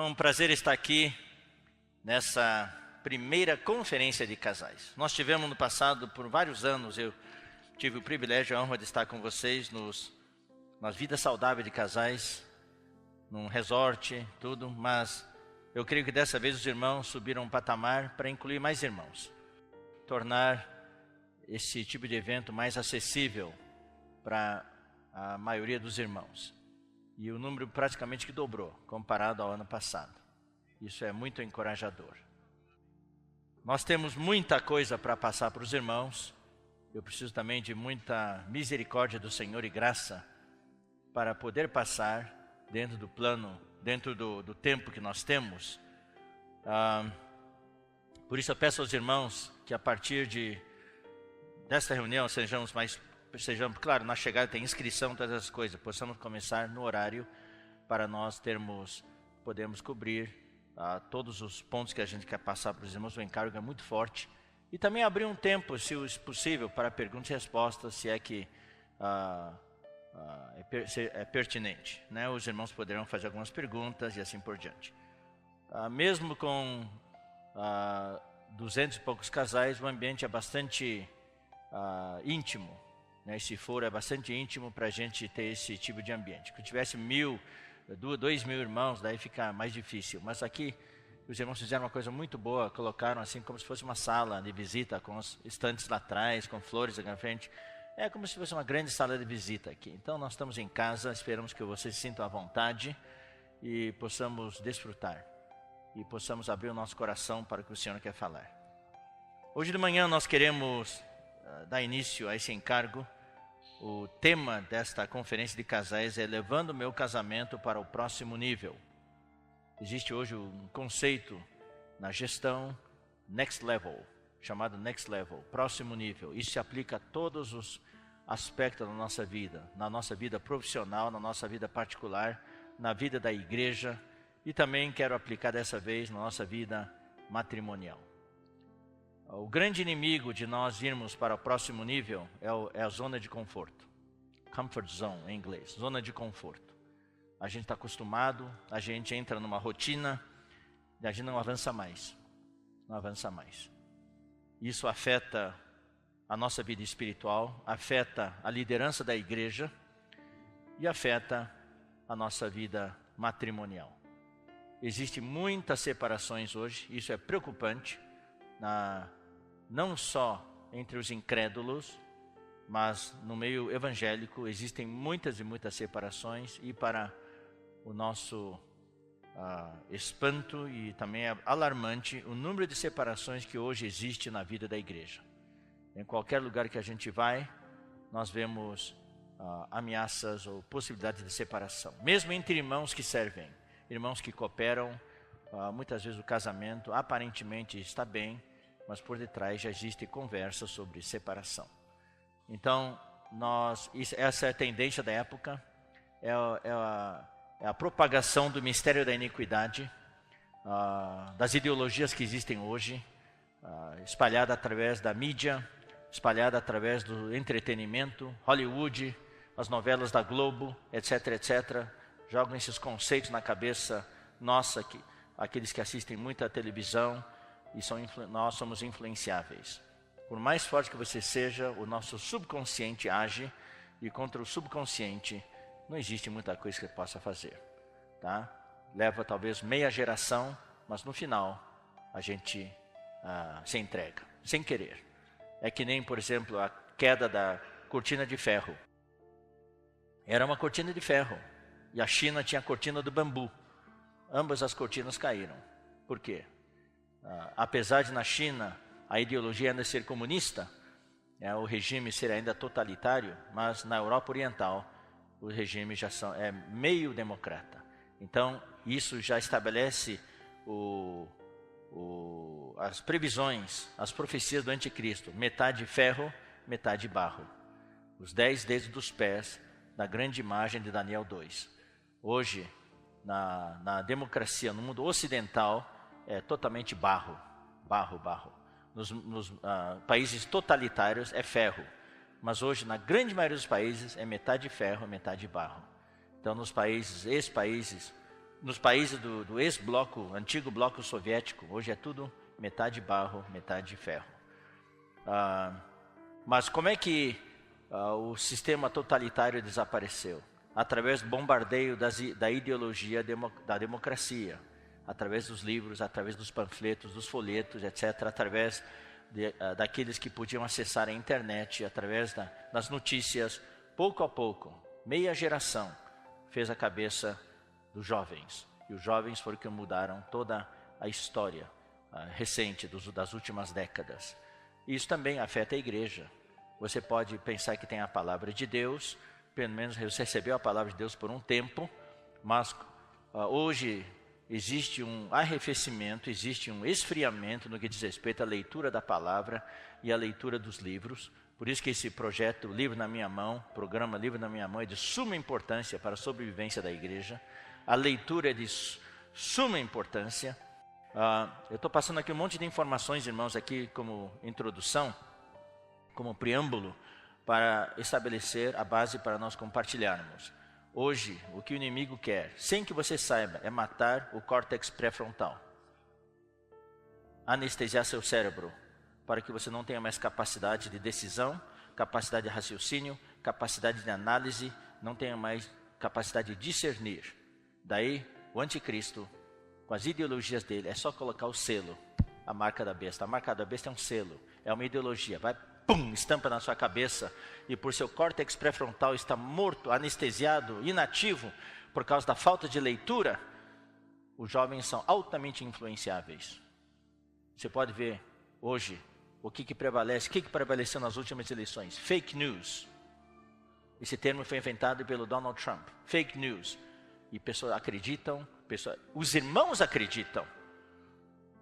um prazer estar aqui nessa primeira conferência de casais. Nós tivemos no passado, por vários anos, eu tive o privilégio e a honra de estar com vocês nas vidas saudáveis de casais, num resort, tudo, mas eu creio que dessa vez os irmãos subiram um patamar para incluir mais irmãos, tornar esse tipo de evento mais acessível para a maioria dos irmãos. E o número praticamente que dobrou, comparado ao ano passado. Isso é muito encorajador. Nós temos muita coisa para passar para os irmãos. Eu preciso também de muita misericórdia do Senhor e graça para poder passar dentro do plano, dentro do tempo que nós temos. Por isso eu peço aos irmãos que a partir desta reunião sejamos, claro, na chegada tem inscrição, todas essas coisas, possamos começar no horário para nós podemos cobrir todos os pontos que a gente quer passar para os irmãos. O encargo é muito forte. E também abrir um tempo, se possível, para perguntas e respostas, se é que é pertinente, né? Os irmãos poderão fazer algumas perguntas e assim por diante. Mesmo com 200 e poucos casais, o ambiente é bastante íntimo, né? Esse foro é bastante íntimo para a gente ter esse tipo de ambiente. Se tivesse 2.000 irmãos, daí fica mais difícil. Mas aqui os irmãos fizeram uma coisa muito boa, colocaram assim como se fosse uma sala de visita, com os estantes lá atrás, com flores aqui na frente. É como se fosse uma grande sala de visita aqui. Então nós estamos em casa, esperamos que vocês se sintam à vontade e possamos desfrutar. E possamos abrir o nosso coração para o que o Senhor quer falar. Hoje de manhã nós queremos dar início a esse encargo. O tema desta conferência de casais é levando o meu casamento para o próximo nível. Existe hoje um conceito na gestão Next Level, chamado Next Level, próximo nível. Isso se aplica a todos os aspectos da nossa vida, na nossa vida profissional, na nossa vida particular, na vida da igreja e também quero aplicar dessa vez na nossa vida matrimonial. O grande inimigo de nós irmos para o próximo nível é a zona de conforto. Comfort zone em inglês, zona de conforto. A gente está acostumado, a gente entra numa rotina e a gente não avança mais. Não avança mais. Isso afeta a nossa vida espiritual, afeta a liderança da igreja e afeta a nossa vida matrimonial. Existem muitas separações hoje, isso é preocupante. Não só entre os incrédulos, mas no meio evangélico existem muitas e muitas separações e para o nosso espanto e também é alarmante o número de separações que hoje existe na vida da igreja. Em qualquer lugar que a gente vai, nós vemos ameaças ou possibilidades de separação. Mesmo entre irmãos que servem, irmãos que cooperam, muitas vezes o casamento aparentemente está bem, mas por detrás já existe conversa sobre separação. Então, essa é a tendência da época, é a propagação do mistério da iniquidade, das ideologias que existem hoje, espalhada através da mídia, espalhada através do entretenimento, Hollywood, as novelas da Globo, etc, etc. Jogam esses conceitos na cabeça nossa, aqueles que assistem muita televisão, e nós somos influenciáveis. Por mais forte que você seja, o nosso subconsciente age, e contra o subconsciente não existe muita coisa que você possa fazer, tá? Leva talvez meia geração, mas no final a gente se entrega, sem querer. É que nem, por exemplo, a queda da cortina de ferro. Era uma cortina de ferro, e a China tinha a cortina do bambu. Ambas as cortinas caíram. Por quê? Apesar de na China a ideologia ainda ser comunista, o regime ser ainda totalitário, mas na Europa Oriental o regime já é meio democrata. Então isso já estabelece as previsões, as profecias do anticristo, metade ferro, metade barro. Os 10 dedos dos pés da grande imagem de Daniel 2. Hoje, na democracia, no mundo ocidental, é totalmente barro. Nos países totalitários é ferro. Mas hoje, na grande maioria dos países, é metade ferro, metade barro. Então, nos países nos países do ex-bloco, antigo bloco soviético. Hoje é tudo metade barro, metade ferro. Mas como é que o sistema totalitário desapareceu? Através do bombardeio da ideologia da democracia, através dos livros, através dos panfletos, dos folhetos, etc., através daqueles que podiam acessar a internet, através das notícias. Pouco a pouco, meia geração fez a cabeça dos jovens, e os jovens foram que mudaram toda a história recente das últimas décadas. Isso também afeta a igreja. Você pode pensar que tem a palavra de Deus, pelo menos você recebeu a palavra de Deus por um tempo, mas hoje existe um arrefecimento, existe um esfriamento no que diz respeito à leitura da palavra e à leitura dos livros. Por isso que esse projeto Livro na Minha Mão, programa Livro na Minha Mão, é de suma importância para a sobrevivência da igreja. A leitura é de suma importância. Eu estou passando aqui um monte de informações, irmãos, aqui como introdução, como preâmbulo, para estabelecer a base para nós compartilharmos. Hoje, o que o inimigo quer, sem que você saiba, é matar o córtex pré-frontal. Anestesiar seu cérebro, para que você não tenha mais capacidade de decisão, capacidade de raciocínio, capacidade de análise, não tenha mais capacidade de discernir. Daí, o anticristo, com as ideologias dele, é só colocar o selo, a marca da besta. A marca da besta é um selo, é uma ideologia, vai, pum, estampa na sua cabeça, e por seu córtex pré-frontal está morto, anestesiado, inativo, por causa da falta de leitura, os jovens são altamente influenciáveis. Você pode ver hoje o que prevalece, o que prevaleceu nas últimas eleições. Fake news. Esse termo foi inventado pelo Donald Trump. Fake news. E pessoas acreditam, os irmãos acreditam.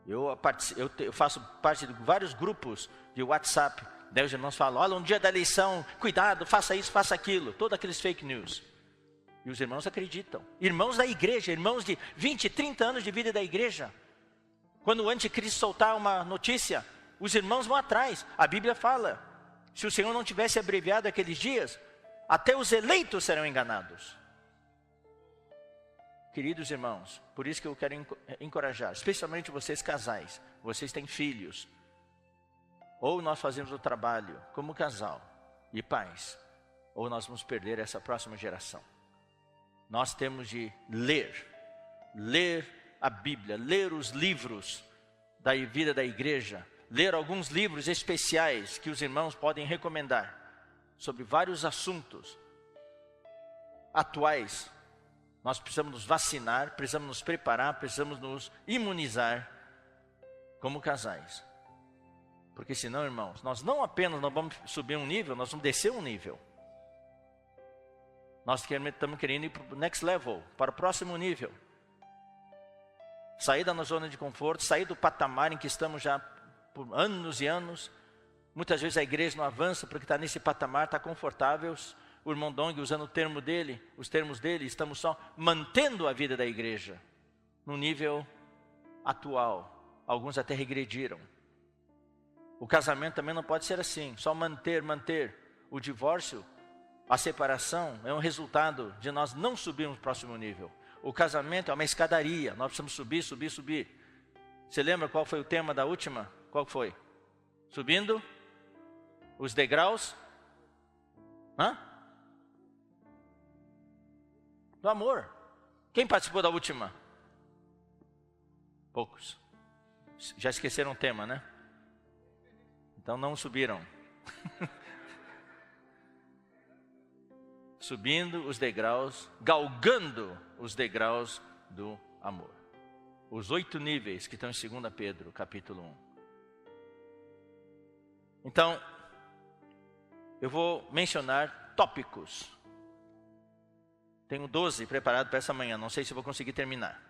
Eu faço parte de vários grupos de WhatsApp. Daí os irmãos falam, olha, um dia da eleição, cuidado, faça isso, faça aquilo. Todos aqueles fake news. E os irmãos acreditam. Irmãos da igreja, irmãos de 20, 30 anos de vida da igreja. Quando o anticristo soltar uma notícia, os irmãos vão atrás. A Bíblia fala, se o Senhor não tivesse abreviado aqueles dias, até os eleitos serão enganados. Queridos irmãos, por isso que eu quero encorajar, especialmente vocês casais, vocês têm filhos, ou nós fazemos o trabalho como casal e pais, ou nós vamos perder essa próxima geração. Nós temos de ler a Bíblia, ler os livros da vida da igreja, ler alguns livros especiais que os irmãos podem recomendar sobre vários assuntos atuais. Nós precisamos nos vacinar, precisamos nos preparar, precisamos nos imunizar como casais. Porque senão, irmãos, nós não apenas vamos subir um nível, nós vamos descer um nível. Nós estamos querendo ir para o next level, para o próximo nível. Sair da nossa zona de conforto, sair do patamar em que estamos já por anos e anos. Muitas vezes a igreja não avança porque está nesse patamar, está confortável. O irmão Dong, usando os termos dele, estamos só mantendo a vida da igreja no nível atual. Alguns até regrediram. O casamento também não pode ser assim, só manter. O divórcio, a separação é um resultado de nós não subirmos para o próximo nível. O casamento é uma escadaria, nós precisamos subir. Você lembra qual foi o tema da última? Qual foi? Subindo os degraus do amor. Quem participou da última? Poucos. Já esqueceram o tema, né? Então não subiram. Subindo os degraus, galgando os degraus do amor. Os 8 níveis que estão em 2 Pedro, capítulo 1. Então, eu vou mencionar tópicos. Tenho 12 preparados para essa manhã, não sei se vou conseguir terminar.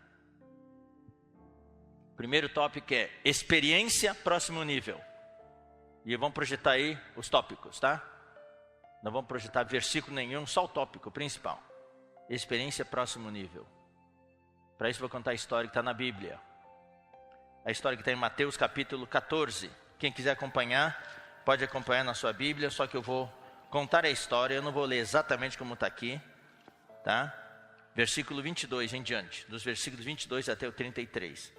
Primeiro tópico é experiência próximo nível. E vamos projetar aí os tópicos, tá? Não vamos projetar versículo nenhum, só o tópico principal. Experiência próximo nível. Para isso vou contar a história que está na Bíblia. A história que está em Mateus capítulo 14. Quem quiser acompanhar, pode acompanhar na sua Bíblia, só que eu vou contar a história, eu não vou ler exatamente como está aqui, tá? versículo 22 em diante, dos versículos 22 até o 33.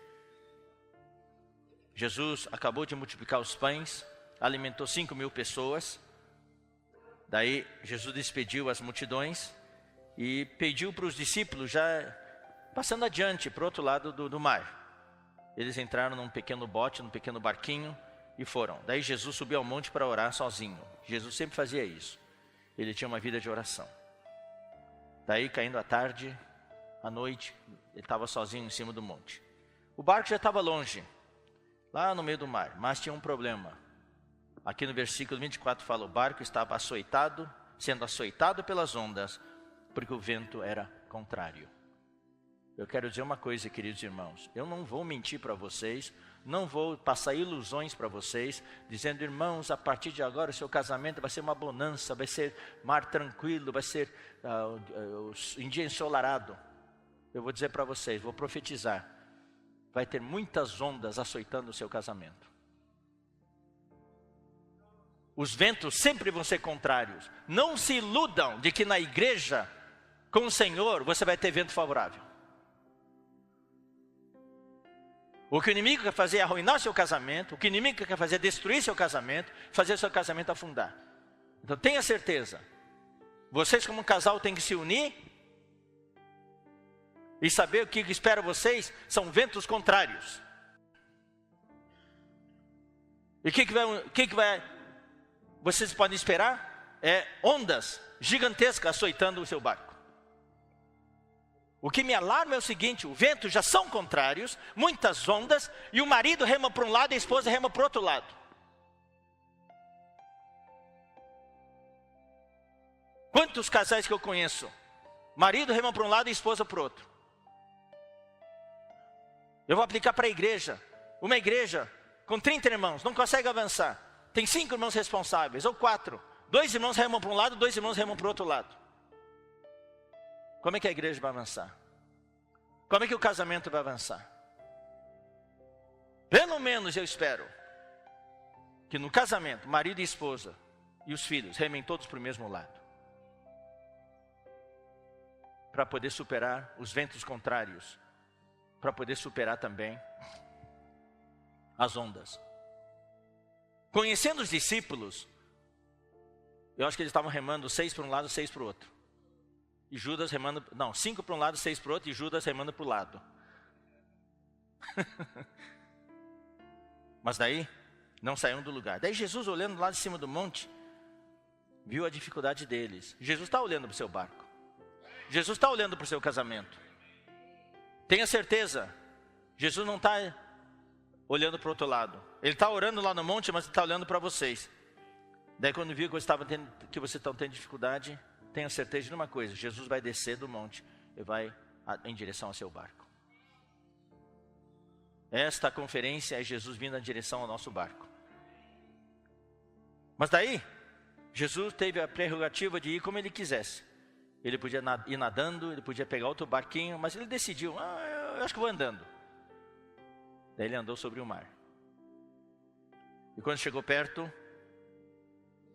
Jesus acabou de multiplicar os pães, alimentou 5.000 pessoas. Daí Jesus despediu as multidões e pediu para os discípulos, já passando adiante para o outro lado do mar. Eles entraram num pequeno bote, num pequeno barquinho e foram. Daí Jesus subiu ao monte para orar sozinho. Jesus sempre fazia isso. Ele tinha uma vida de oração. Daí, caindo a tarde, à noite, ele estava sozinho em cima do monte. O barco já estava longe, lá no meio do mar, mas tinha um problema. Aqui no versículo 24 fala, o barco estava açoitado, sendo açoitado pelas ondas, porque o vento era contrário. Eu quero dizer uma coisa, queridos irmãos, eu não vou mentir para vocês, não vou passar ilusões para vocês, dizendo, irmãos, a partir de agora o seu casamento vai ser uma bonança, vai ser mar tranquilo, vai ser em dia ensolarado. Eu vou dizer para vocês, vou profetizar, vai ter muitas ondas açoitando o seu casamento. Os ventos sempre vão ser contrários. Não se iludam de que na igreja, com o Senhor, você vai ter vento favorável. O que o inimigo quer fazer é arruinar seu casamento, o que o inimigo quer fazer é destruir seu casamento, fazer seu casamento afundar. Então tenha certeza, vocês como um casal têm que se unir e saber o que espera vocês são ventos contrários. E o que vai vocês podem esperar? É ondas gigantescas açoitando o seu barco. O que me alarma é o seguinte, o vento já são contrários, muitas ondas, e o marido rema para um lado e a esposa rema para o outro lado. Quantos casais que eu conheço, marido rema para um lado e esposa para o outro. Eu vou aplicar para a igreja, uma igreja com 30 irmãos, não consegue avançar, tem 5 irmãos responsáveis, ou 4, 2 irmãos remam para um lado, 2 irmãos remam para o outro lado. Como é que a igreja vai avançar? Como é que o casamento vai avançar? Pelo menos eu espero que no casamento, marido e esposa e os filhos remem todos para o mesmo lado. Para poder superar os ventos contrários. Para poder superar também as ondas. Conhecendo os discípulos, eu acho que eles estavam remando 6 para um lado, 6 para o outro. E Judas remando, não, 5 para um lado, 6 para o outro, e Judas remando para o lado. Mas daí, não saíram do lugar. Daí Jesus, olhando lá de cima do monte, viu a dificuldade deles. Jesus está olhando para o seu barco. Jesus está olhando para o seu casamento. Tenha certeza, Jesus não está olhando para o outro lado. Ele está orando lá no monte, mas ele está olhando para vocês. Daí quando viu que vocês estão tendo dificuldade, tenha certeza de uma coisa, Jesus vai descer do monte e vai em direção ao seu barco. Esta conferência é Jesus vindo em direção ao nosso barco. Mas daí, Jesus teve a prerrogativa de ir como ele quisesse. Ele podia ir nadando, ele podia pegar outro barquinho, mas ele decidiu, eu acho que vou andando. Daí ele andou sobre o mar. E quando chegou perto,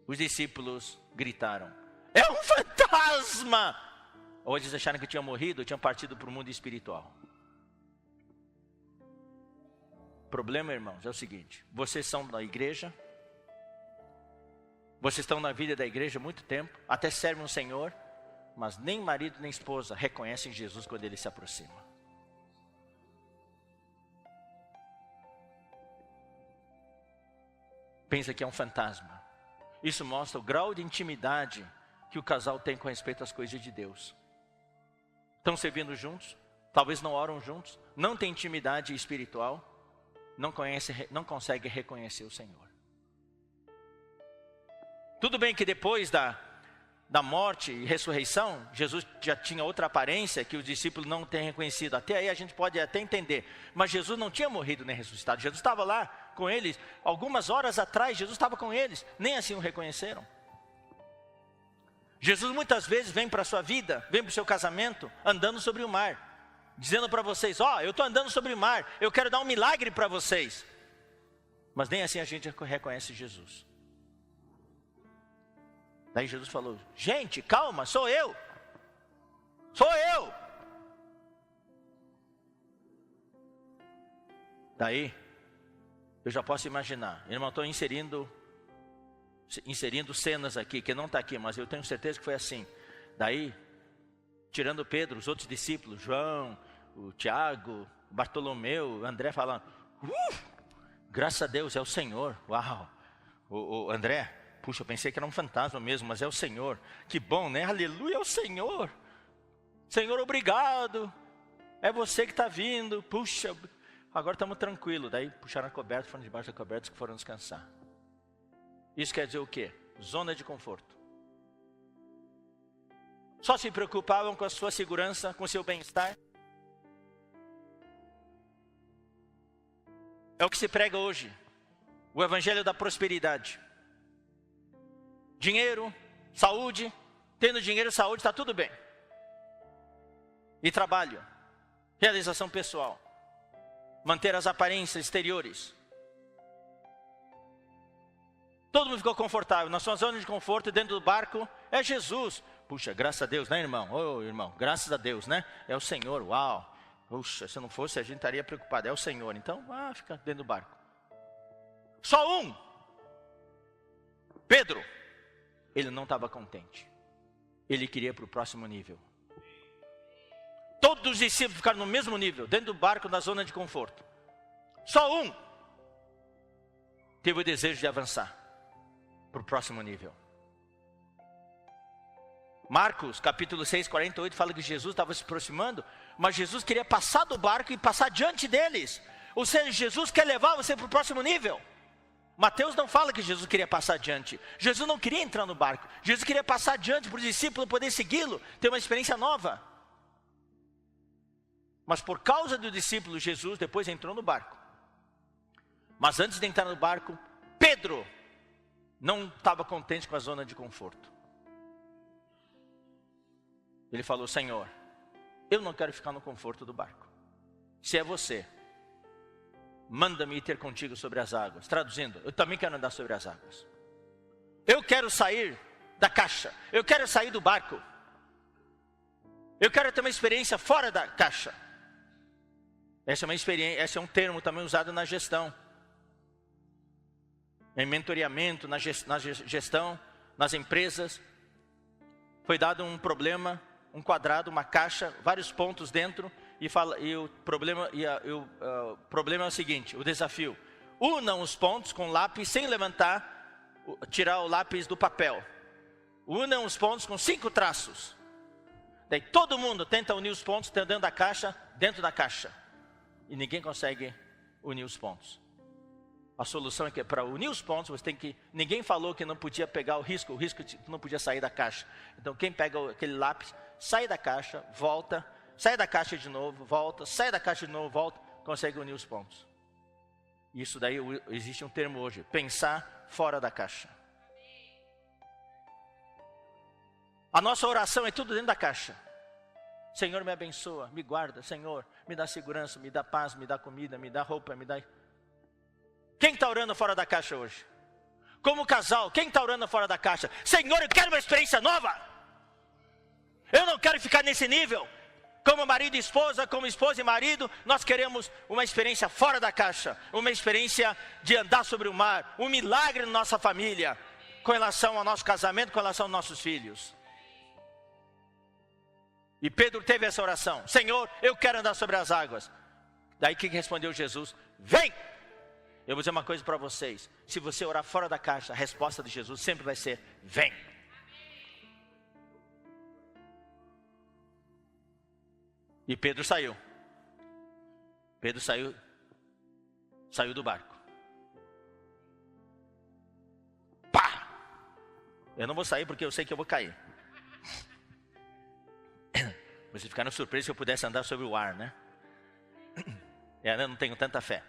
os discípulos gritaram, é um fantasma! Ou eles acharam que tinha morrido, tinham partido para o mundo espiritual. O problema, irmãos, é o seguinte, vocês são da igreja, vocês estão na vida da igreja há muito tempo, até servem o Senhor, mas nem marido nem esposa reconhecem Jesus quando ele se aproxima. Pensa que é um fantasma. Isso mostra o grau de intimidade que o casal tem com respeito às coisas de Deus. Estão servindo juntos, talvez não oram juntos, não tem intimidade espiritual, não consegue reconhecer o Senhor. Tudo bem que depois da morte e ressurreição, Jesus já tinha outra aparência que os discípulos não têm reconhecido. Até aí a gente pode até entender. Mas Jesus não tinha morrido nem ressuscitado. Jesus estava lá com eles. Algumas horas atrás, Jesus estava com eles. Nem assim o reconheceram. Jesus muitas vezes vem para a sua vida, vem para o seu casamento, andando sobre o mar. Dizendo para vocês, eu estou andando sobre o mar. Eu quero dar um milagre para vocês. Mas nem assim a gente reconhece Jesus. Daí Jesus falou, gente, calma, sou eu. Sou eu. Daí, eu já posso imaginar. Irmão, estou inserindo cenas aqui, que não está aqui, mas eu tenho certeza que foi assim. Daí, tirando Pedro, os outros discípulos, João, o Tiago, Bartolomeu, o André falando, graças a Deus, é o Senhor. Uau! O André, puxa, eu pensei que era um fantasma mesmo, mas é o Senhor. Que bom, né? Aleluia, é o Senhor. Senhor, obrigado. É você que está vindo. Puxa, agora estamos tranquilos. Daí puxaram a coberta, foram debaixo da coberta e foram descansar. Isso quer dizer o quê? Zona de conforto. Só se preocupavam com a sua segurança, com o seu bem-estar. É o que se prega hoje. O evangelho da prosperidade. Dinheiro, saúde. Tendo dinheiro e saúde, está tudo bem. E trabalho. Realização pessoal. Manter as aparências exteriores. Todo mundo ficou confortável. Na sua zona de conforto, dentro do barco, é Jesus. Puxa, graças a Deus, né, irmão? Ô, irmão, graças a Deus, né? É o Senhor, uau. Puxa, se não fosse, a gente estaria preocupado. É o Senhor. Então, fica dentro do barco. Só um. Pedro. Ele não estava contente. Ele queria ir para o próximo nível. Todos os discípulos ficaram no mesmo nível, dentro do barco, na zona de conforto. Só um teve o desejo de avançar para o próximo nível. Marcos, capítulo 6, 48, fala que Jesus estava se aproximando, mas Jesus queria passar do barco e passar diante deles. Ou seja, Jesus quer levar você para o próximo nível. Mateus não fala que Jesus queria passar adiante. Jesus não queria entrar no barco. Jesus queria passar adiante para o discípulo poder segui-lo, ter uma experiência nova. Mas por causa do discípulo, Jesus depois entrou no barco. Mas antes de entrar no barco, Pedro não estava contente com a zona de conforto. Ele falou, Senhor, eu não quero ficar no conforto do barco. Se é você, manda-me ir ter contigo sobre as águas. Traduzindo, eu também quero andar sobre as águas. Eu quero sair da caixa. Eu quero sair do barco. Eu quero ter uma experiência fora da caixa. Essa é uma experiência, esse é um termo também usado na gestão. Em mentoreamento, na gestão, nas empresas. Foi dado um problema, um quadrado, uma caixa, vários pontos dentro. E o problema é o seguinte, o desafio. Unam os pontos com lápis sem tirar o lápis do papel. Unam os pontos com 5 traços. Daí todo mundo tenta unir os pontos dentro da caixa. E ninguém consegue unir os pontos. A solução é que para unir os pontos, ninguém falou que não podia pegar o risco não podia sair da caixa. Então quem pega aquele lápis, sai da caixa, volta, sai da caixa de novo, volta, sai da caixa de novo, volta, consegue unir os pontos. Isso daí, existe um termo hoje, pensar fora da caixa. A nossa oração é tudo dentro da caixa. Senhor, me abençoa, me guarda, Senhor, me dá segurança, me dá paz, me dá comida, me dá roupa, me dá... Quem está orando fora da caixa hoje? Como casal, quem está orando fora da caixa? Senhor, eu quero uma experiência nova. Eu não quero ficar nesse nível. Como marido e esposa, como esposa e marido, nós queremos uma experiência fora da caixa. Uma experiência de andar sobre o mar. Um milagre na nossa família. Com relação ao nosso casamento, com relação aos nossos filhos. E Pedro teve essa oração. Senhor, eu quero andar sobre as águas. Daí que respondeu Jesus? Vem! Eu vou dizer uma coisa para vocês. Se você orar fora da caixa, a resposta de Jesus sempre vai ser, vem! E Pedro saiu. Pedro saiu do barco. Pá! Eu não vou sair porque eu sei que eu vou cair. Vocês ficaram surpresos se eu pudesse andar sobre o ar, né? Eu não tenho tanta fé.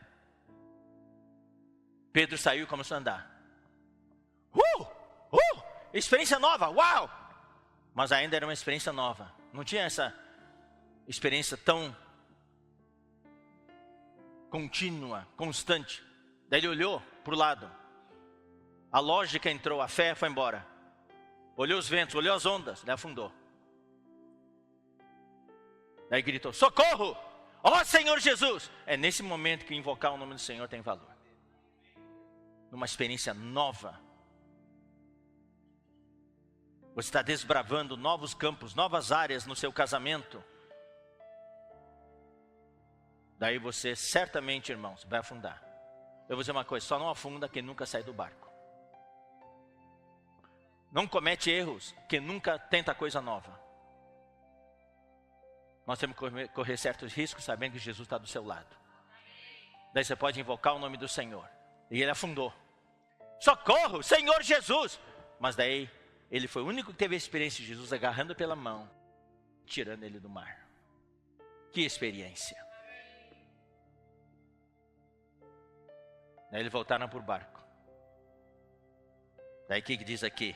Pedro saiu e começou a andar. Experiência nova, uau! Mas ainda era uma experiência nova. Não tinha essa experiência tão contínua, constante. Daí ele olhou para o lado. A lógica entrou, a fé foi embora. Olhou os ventos, olhou as ondas, daí afundou. Daí gritou, socorro! Ó Senhor Jesus! É nesse momento que invocar o nome do Senhor tem valor. Numa experiência nova. Você está desbravando novos campos, novas áreas no seu casamento. Daí você certamente, irmãos, vai afundar. Eu vou dizer uma coisa, só não afunda quem nunca sai do barco. Não comete erros quem nunca tenta coisa nova. Nós temos que correr certos riscos sabendo que Jesus está do seu lado. Daí você pode invocar o nome do Senhor. E ele afundou. Socorro, Senhor Jesus! Mas daí ele foi o único que teve a experiência de Jesus agarrando pela mão, tirando ele do mar. Que experiência! Daí eles voltaram para o barco. Daí o que diz aqui?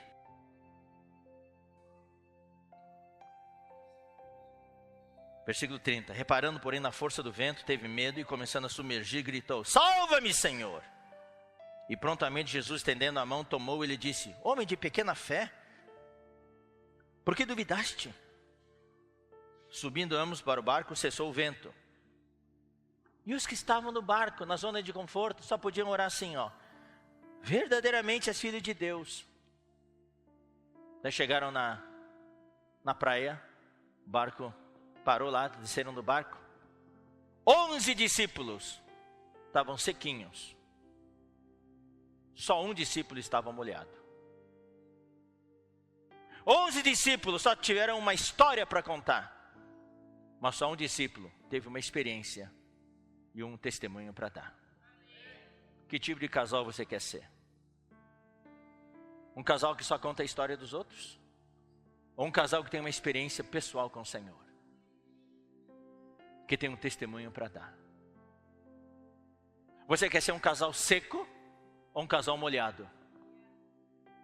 Versículo 30. Reparando, porém, na força do vento, teve medo e começando a submergir, gritou: Salva-me, Senhor! E prontamente Jesus, estendendo a mão, tomou e lhe disse: Homem de pequena fé, por que duvidaste? Subindo ambos para o barco, cessou o vento. E os que estavam no barco, na zona de conforto, só podiam orar assim, ó: verdadeiramente és filho de Deus. Daí chegaram na praia, o barco parou lá, desceram do barco. 11 discípulos estavam sequinhos. Só um discípulo estava molhado. 11 discípulos só tiveram uma história para contar. Mas só um discípulo teve uma experiência e um testemunho para dar. Que tipo de casal você quer ser? Um casal que só conta a história dos outros? Ou um casal que tem uma experiência pessoal com o Senhor? Que tem um testemunho para dar? Você quer ser um casal seco ou um casal molhado?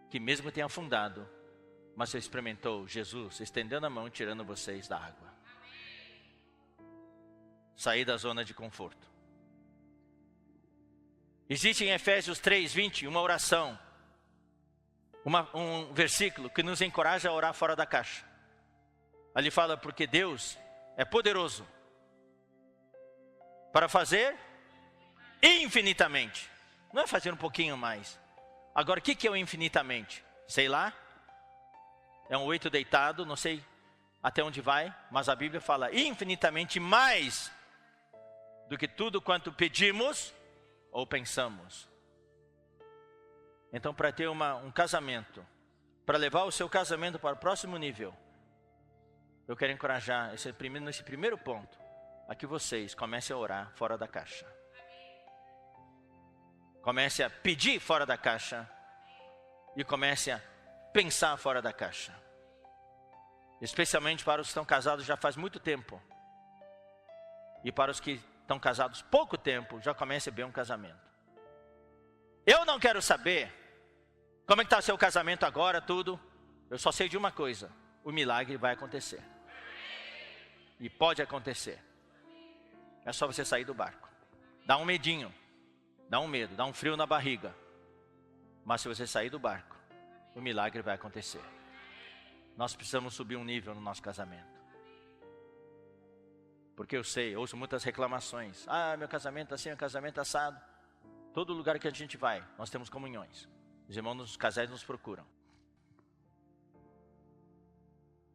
Que mesmo tenha afundado, mas você experimentou Jesus estendendo a mão, tirando vocês da água. Sair da zona de conforto. Existe em Efésios 3:20 uma oração, um versículo que nos encoraja a orar fora da caixa. Ali fala: porque Deus é poderoso para fazer infinitamente. Não é fazer um pouquinho mais. Agora, o que é o infinitamente? Sei lá. É um 8 deitado, não sei até onde vai, mas a Bíblia fala infinitamente mais do que tudo quanto pedimos ou pensamos. Então, para ter um casamento, para levar o seu casamento para o próximo nível, eu quero encorajar nesse primeiro ponto, a que vocês comecem a orar fora da caixa. Comece a pedir fora da caixa e comece a pensar fora da caixa. Especialmente para os que estão casados já faz muito tempo. E para os que estão casados pouco tempo, já comece a ver um casamento. Eu não quero saber como é que está o seu casamento agora, tudo. Eu só sei de uma coisa: o milagre vai acontecer. E pode acontecer. É só você sair do barco. Dá um medinho, dá um medo, dá um frio na barriga. Mas se você sair do barco, o milagre vai acontecer. Nós precisamos subir um nível no nosso casamento. Porque eu sei, ouço muitas reclamações. Ah, meu casamento assim, meu casamento assado. Todo lugar que a gente vai, nós temos comunhões. Os irmãos dos casais nos procuram.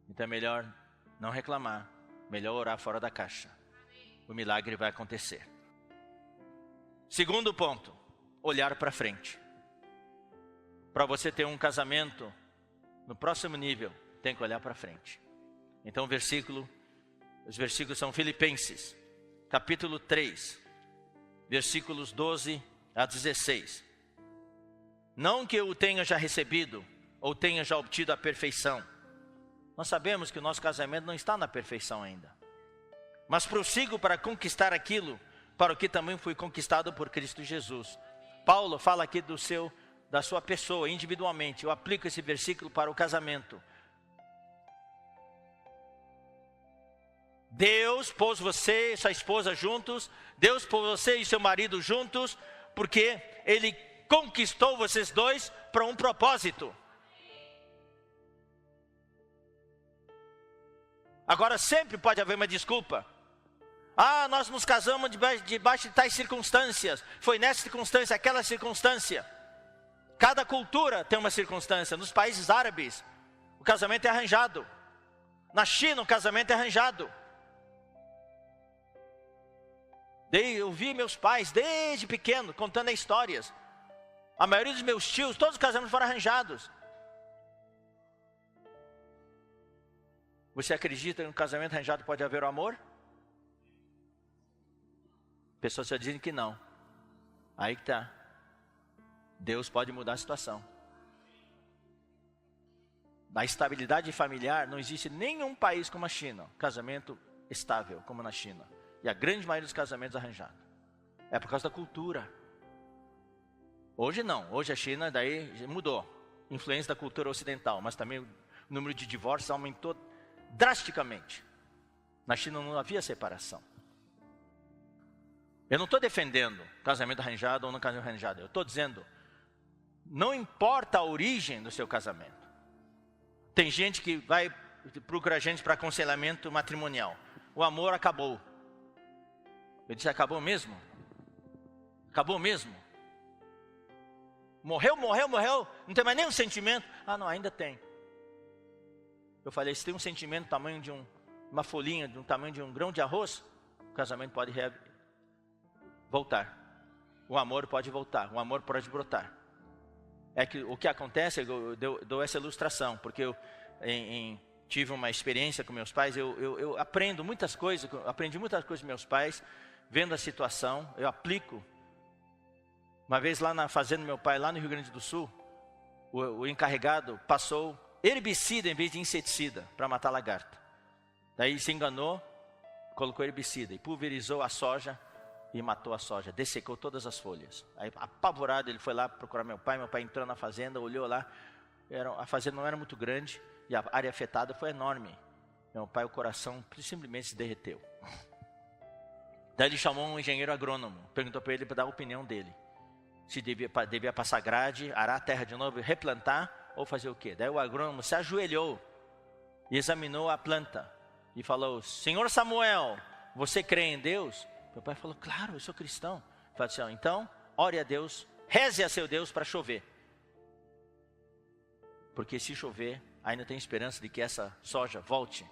Então é melhor não reclamar, melhor orar fora da caixa. O milagre vai acontecer. Segundo ponto, olhar para frente. Para você ter um casamento no próximo nível, tem que olhar para frente. Então os versículos são Filipenses, capítulo 3, versículos 12 a 16. Não que eu o tenha já recebido, ou tenha já obtido a perfeição. Nós sabemos que o nosso casamento não está na perfeição ainda. Mas prossigo para conquistar aquilo para o que também fui conquistado por Cristo Jesus. Paulo fala aqui da sua pessoa, individualmente. Eu aplico esse versículo para o casamento. Deus pôs você e sua esposa juntos. Deus pôs você e seu marido juntos, porque Ele conquistou vocês dois para um propósito. Agora sempre pode haver uma desculpa. Nós nos casamos debaixo de tais circunstâncias. Foi nessa circunstância, aquela circunstância. Cada cultura tem uma circunstância. Nos países árabes, o casamento é arranjado. Na China, o casamento é arranjado. Eu vi meus pais, desde pequeno, contando histórias. A maioria dos meus tios, todos os casamentos foram arranjados. Você acredita que no casamento arranjado pode haver o amor? Pessoas só dizem que não. Aí que está. Deus pode mudar a situação. Na estabilidade familiar, não existe nenhum país como a China, casamento estável como na China. E a grande maioria dos casamentos arranjados. É por causa da cultura. Hoje não, hoje a China daí mudou. Influência da cultura ocidental, mas também o número de divórcios aumentou drasticamente. Na China não havia separação. Eu não estou defendendo casamento arranjado ou não casamento arranjado. Eu estou dizendo, não importa a origem do seu casamento. Tem gente que vai procurar gente para aconselhamento matrimonial. O amor acabou. Eu disse, acabou mesmo? Acabou mesmo? Morreu, não tem mais nenhum sentimento? Não, ainda tem. Eu falei, se tem um sentimento do tamanho de uma folhinha, do tamanho de um grão de arroz, o casamento pode voltar. O amor pode voltar, o amor pode brotar. É que o que acontece, eu dou essa ilustração, porque eu tive uma experiência com meus pais, eu aprendo muitas coisas, aprendi muitas coisas com meus pais, vendo a situação, eu aplico. Uma vez lá na fazenda do meu pai, lá no Rio Grande do Sul, o encarregado passou herbicida em vez de inseticida para matar a lagarta. Daí se enganou, colocou herbicida e pulverizou a soja e matou a soja, dessecou todas as folhas. Aí, apavorado, ele foi lá procurar meu pai entrou na fazenda, olhou lá, a fazenda não era muito grande e a área afetada foi enorme. Meu pai, o coração simplesmente se derreteu. Daí ele chamou um engenheiro agrônomo, perguntou para ele para dar a opinião dele. Se devia passar grade, arar a terra de novo, replantar ou fazer o quê? Daí o agrônomo se ajoelhou e examinou a planta e falou, Senhor Samuel, você crê em Deus? Meu pai falou, claro, eu sou cristão. Falei assim, então, ore a Deus, reze a seu Deus para chover. Porque se chover, ainda tem esperança de que essa soja volte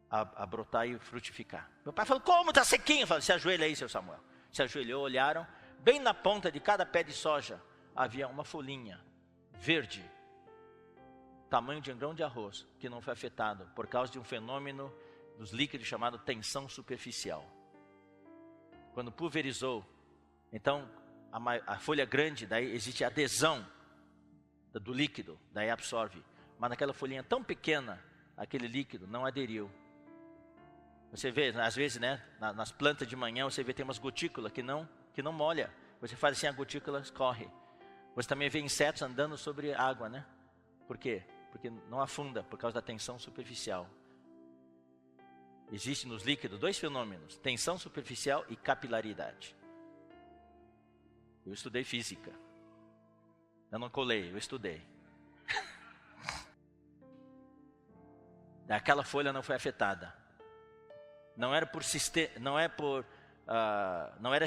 a brotar e frutificar. Meu pai falou, como? Está sequinho. Eu falei, se ajoelha aí, seu Samuel. Se ajoelhou, olharam, bem na ponta de cada pé de soja, havia uma folhinha verde, tamanho de um grão de arroz, que não foi afetado por causa de um fenômeno dos líquidos chamado tensão superficial. Quando pulverizou, então a folha grande, daí existe adesão do líquido, daí absorve. Mas naquela folhinha tão pequena, aquele líquido não aderiu. Você vê, às vezes, né, nas plantas de manhã, você vê tem umas gotículas que não molha. Você faz assim, a gotícula escorre. Você também vê insetos andando sobre água, né? Por quê? Porque não afunda, por causa da tensão superficial. Existem nos líquidos dois fenômenos, tensão superficial e capilaridade. Eu estudei física. Eu não colei, eu estudei. Aquela folha não foi afetada. Não era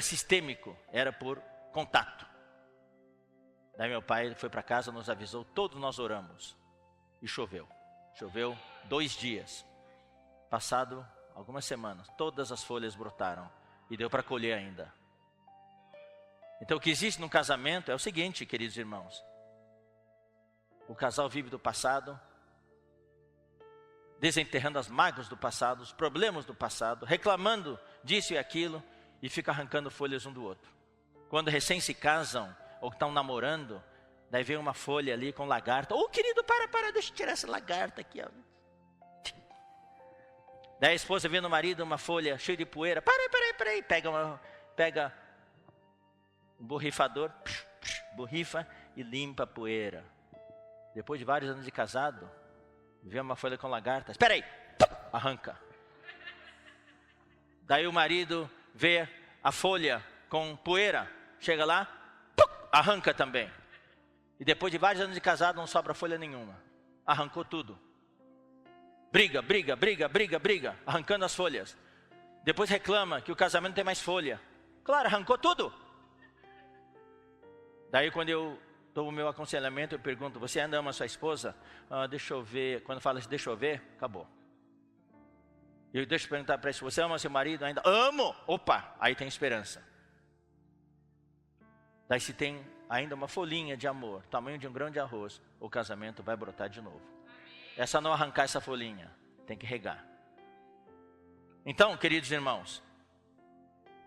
sistêmico, era por contato. Daí meu pai foi para casa, nos avisou, todos nós oramos. E choveu. Choveu 2 dias. Passado algumas semanas, todas as folhas brotaram. E deu para colher ainda. Então o que existe no casamento é o seguinte, queridos irmãos. O casal vive do passado, desenterrando as mágoas do passado, os problemas do passado, reclamando disso e aquilo, e fica arrancando folhas um do outro. Quando recém se casam, ou estão namorando, daí vem uma folha ali com lagarta. Querido, para, deixa eu tirar essa lagarta aqui, ó. Daí a esposa vê no marido uma folha cheia de poeira. Peraí, pega um borrifador, borrifa e limpa a poeira. Depois de vários anos de casado, vê uma folha com lagarta. Espera aí, arranca. Daí o marido vê a folha com poeira, chega lá, arranca também. E depois de vários anos de casado, não sobra folha nenhuma. Arrancou tudo. Briga, arrancando as folhas. Depois reclama que o casamento não tem mais folha. Claro, arrancou tudo. Daí quando eu dou o meu aconselhamento, eu pergunto, você ainda ama a sua esposa? Deixa eu ver. Quando fala assim, deixa eu ver, acabou. Eu deixo perguntar para ele, você ama seu marido ainda? Amo! Opa, aí tem esperança. Daí se tem ainda uma folhinha de amor, tamanho de um grão de arroz, o casamento vai brotar de novo. É só não arrancar essa folhinha, tem que regar. Então, queridos irmãos,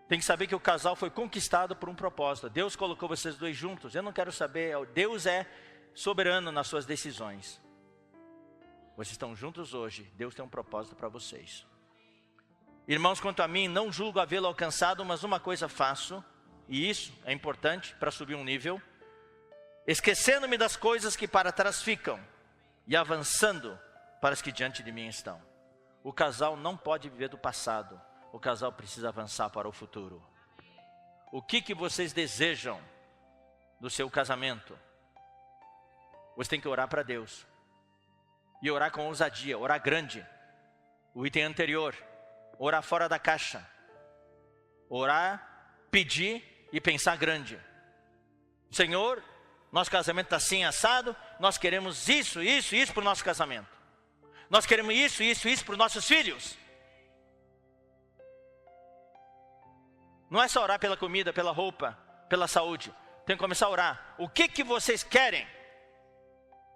tem que saber que o casal foi conquistado por um propósito. Deus colocou vocês dois juntos. Eu não quero saber, Deus é soberano nas suas decisões. Vocês estão juntos hoje, Deus tem um propósito para vocês. Irmãos, quanto a mim, não julgo havê-lo alcançado, mas uma coisa faço, e isso é importante para subir um nível, esquecendo-me das coisas que para trás ficam, e avançando para as que diante de mim estão. O casal não pode viver do passado, o casal precisa avançar para o futuro. O que vocês desejam do seu casamento? Você tem que orar para Deus, e orar com ousadia, orar grande. O item anterior, orar fora da caixa, orar, pedir e pensar grande. Senhor, nosso casamento está assim assado, nós queremos isso para o nosso casamento. Nós queremos isso para os nossos filhos. Não é só orar pela comida, pela roupa, pela saúde. Tem que começar a orar. O que vocês querem?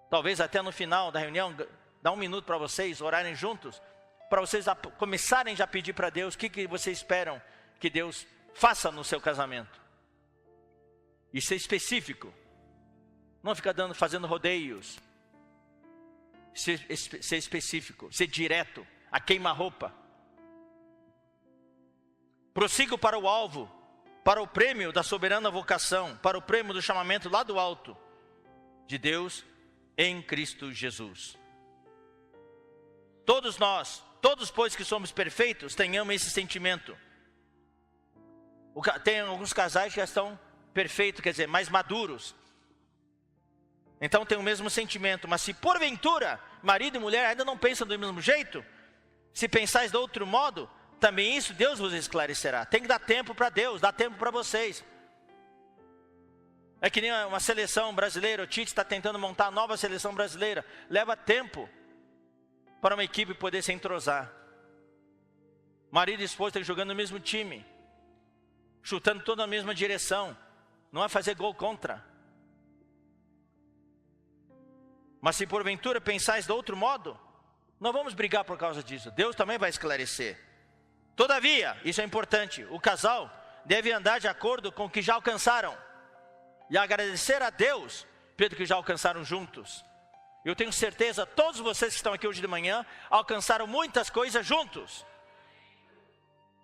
Talvez até no final da reunião, dá um minuto para vocês orarem juntos, para vocês começarem já a pedir para Deus o que vocês esperam que Deus faça no seu casamento. E ser específico. Não ficar fazendo rodeios. Ser específico, ser direto, a queima-roupa. Prossigo para o alvo, para o prêmio da soberana vocação, para o prêmio do chamamento lá do alto, de Deus em Cristo Jesus. Todos nós, todos pois que somos perfeitos, tenhamos esse sentimento. Tem alguns casais que já estão perfeitos, quer dizer, mais maduros. Então tem o mesmo sentimento, mas se porventura, marido e mulher ainda não pensam do mesmo jeito, se pensais de outro modo, também isso Deus vos esclarecerá. Tem que dar tempo para Deus, dar tempo para vocês. É que nem uma seleção brasileira, o Tite está tentando montar a nova seleção brasileira. Leva tempo para uma equipe poder se entrosar. Marido e esposa estão jogando no mesmo time, chutando toda a mesma direção. Não é fazer gol contra. Mas se porventura pensais de outro modo, não vamos brigar por causa disso. Deus também vai esclarecer. Todavia, isso é importante, o casal deve andar de acordo com o que já alcançaram. E agradecer a Deus pelo que já alcançaram juntos. Eu tenho certeza, todos vocês que estão aqui hoje de manhã, alcançaram muitas coisas juntos.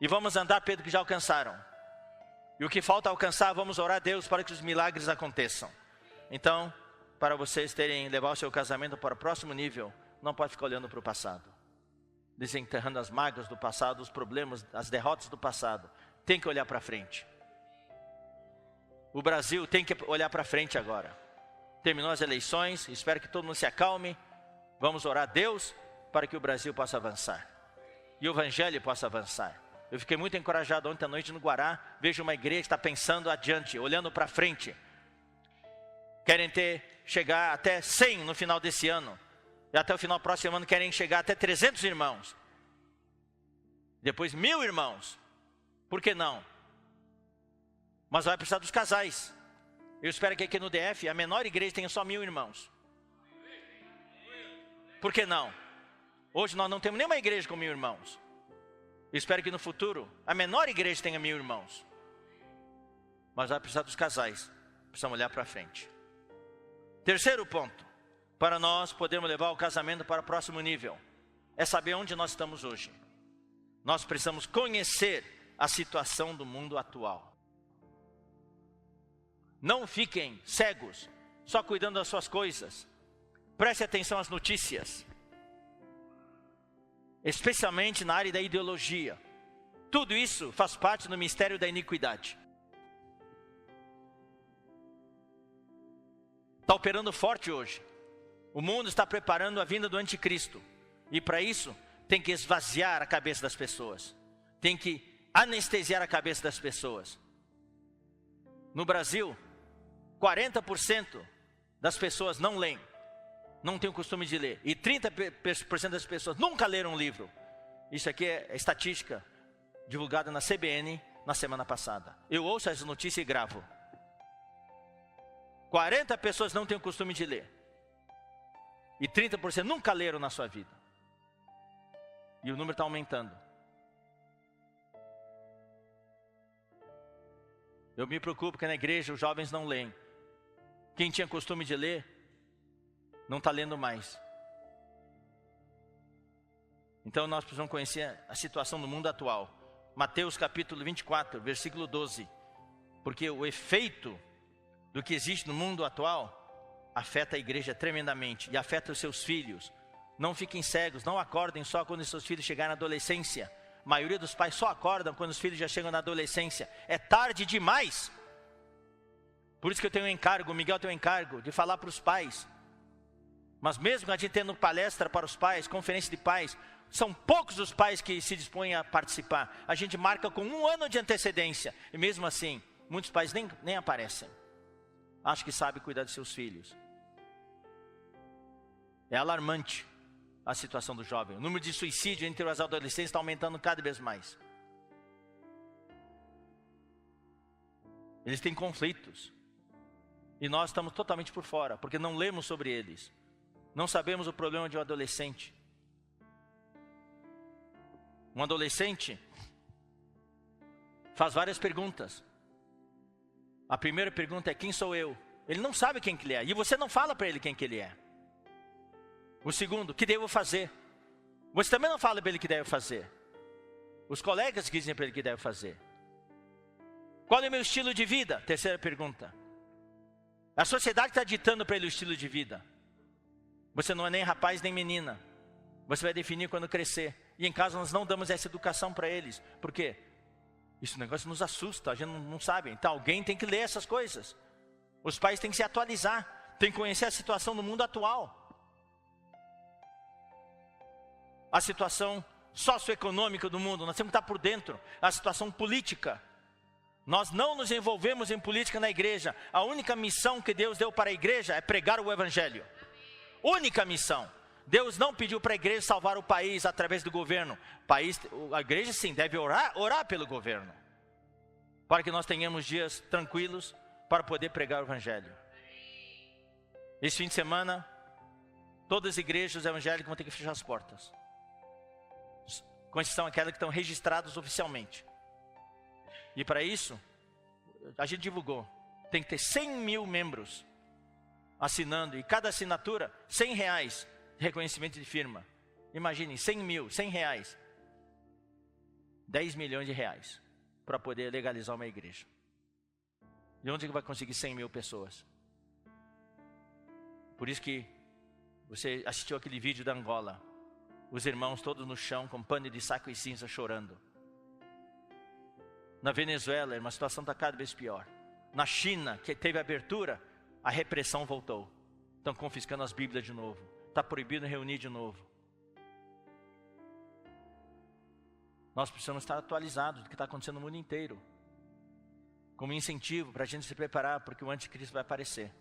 E vamos andar pelo que já alcançaram. E o que falta alcançar, vamos orar a Deus para que os milagres aconteçam. Então, para vocês levar o seu casamento para o próximo nível, não pode ficar olhando para o passado. Desenterrando as mágoas do passado, os problemas, as derrotas do passado. Tem que olhar para frente. O Brasil tem que olhar para frente agora. Terminou as eleições, espero que todo mundo se acalme. Vamos orar a Deus para que o Brasil possa avançar. E o Evangelho possa avançar. Eu fiquei muito encorajado ontem à noite no Guará. Vejo uma igreja que está pensando adiante, olhando para frente. Querem chegar até 100 no final desse ano. E até o final do próximo ano querem chegar até 300 irmãos. Depois 1000 irmãos. Por que não? Mas vai precisar dos casais. Eu espero que aqui no DF a menor igreja tenha só 1000 irmãos. Por que não? Hoje nós não temos nenhuma igreja com 1000 irmãos. Eu espero que no futuro a menor igreja tenha 1000 irmãos. Mas vai precisar dos casais. Precisamos olhar para frente. Terceiro ponto, para nós podermos levar o casamento para o próximo nível, é saber onde nós estamos hoje. Nós precisamos conhecer a situação do mundo atual. Não fiquem cegos, só cuidando das suas coisas. Preste atenção às notícias, especialmente na área da ideologia. Tudo isso faz parte do mistério da iniquidade. Está operando forte hoje. O mundo está preparando a vinda do anticristo. E para isso, tem que esvaziar a cabeça das pessoas. tem que anestesiar a cabeça das pessoas. No Brasil, 40% das pessoas não leem, não têm o costume de ler. E 30% das pessoas nunca leram um livro. Isso aqui é estatística divulgada na CBN na semana passada. Eu ouço essa notícia e gravo. 40 pessoas não têm o costume de ler. E 30% nunca leram na sua vida. E o número está aumentando. Eu me preocupo que na igreja os jovens não leem. Quem tinha costume de ler, não está lendo mais. Então nós precisamos conhecer a situação do mundo atual. Mateus capítulo 24, versículo 12. Porque o efeito do que existe no mundo atual afeta a igreja tremendamente e afeta os seus filhos. Não fiquem cegos, não acordem só quando os seus filhos chegarem na adolescência. A maioria dos pais só acordam quando os filhos já chegam na adolescência. É tarde demais. Por isso que eu tenho um encargo, o Miguel tem um encargo de falar para os pais. Mas mesmo a gente tendo palestra para os pais, conferência de pais, são poucos os pais que se dispõem a participar. A gente marca com 1 ano de antecedência. E mesmo assim, muitos pais nem aparecem. Acho que sabe cuidar de seus filhos. É alarmante a situação do jovem. O número de suicídio entre os adolescentes está aumentando cada vez mais. Eles têm conflitos. E nós estamos totalmente por fora, porque não lemos sobre eles. Não sabemos o problema de um adolescente. Um adolescente faz várias perguntas. A primeira pergunta é: quem sou eu? Ele não sabe quem que ele é. E você não fala para ele quem que ele é. O segundo: o que devo fazer? Você também não fala para ele o que deve fazer. Os colegas dizem para ele o que deve fazer. Qual é o meu estilo de vida? Terceira pergunta. A sociedade está ditando para ele o estilo de vida. Você não é nem rapaz nem menina. Você vai definir quando crescer. E em casa nós não damos essa educação para eles. Por quê? Esse negócio nos assusta, a gente não sabe. Então alguém tem que ler essas coisas. Os pais têm que se atualizar. Tem que conhecer a situação do mundo atual. A situação socioeconômica do mundo, nós temos que estar por dentro. A situação política. Nós não nos envolvemos em política na igreja. A única missão que Deus deu para a igreja é pregar o evangelho. Única missão. Deus não pediu para a igreja salvar o país através do governo. A igreja sim deve orar pelo governo. Para que nós tenhamos dias tranquilos para poder pregar o evangelho. Esse fim de semana, todas as igrejas evangélicas vão ter que fechar as portas. Com exceção aquelas que estão registradas oficialmente. E para isso, a gente divulgou, tem que ter 100 mil membros assinando, e cada assinatura, R$100 de reconhecimento de firma. Imaginem, 100 mil, R$100, 10 milhões de reais, para poder legalizar uma igreja. De onde que vai conseguir 100 mil pessoas? Por isso que você assistiu aquele vídeo da Angola, os irmãos todos no chão, com pano de saco e cinza, chorando. Na Venezuela, uma situação está cada vez pior. Na China, que teve abertura, a repressão voltou. Estão confiscando as Bíblias de novo. Está proibido reunir de novo. Nós precisamos estar atualizados do que está acontecendo no mundo inteiro. Como incentivo para a gente se preparar, porque o anticristo vai aparecer.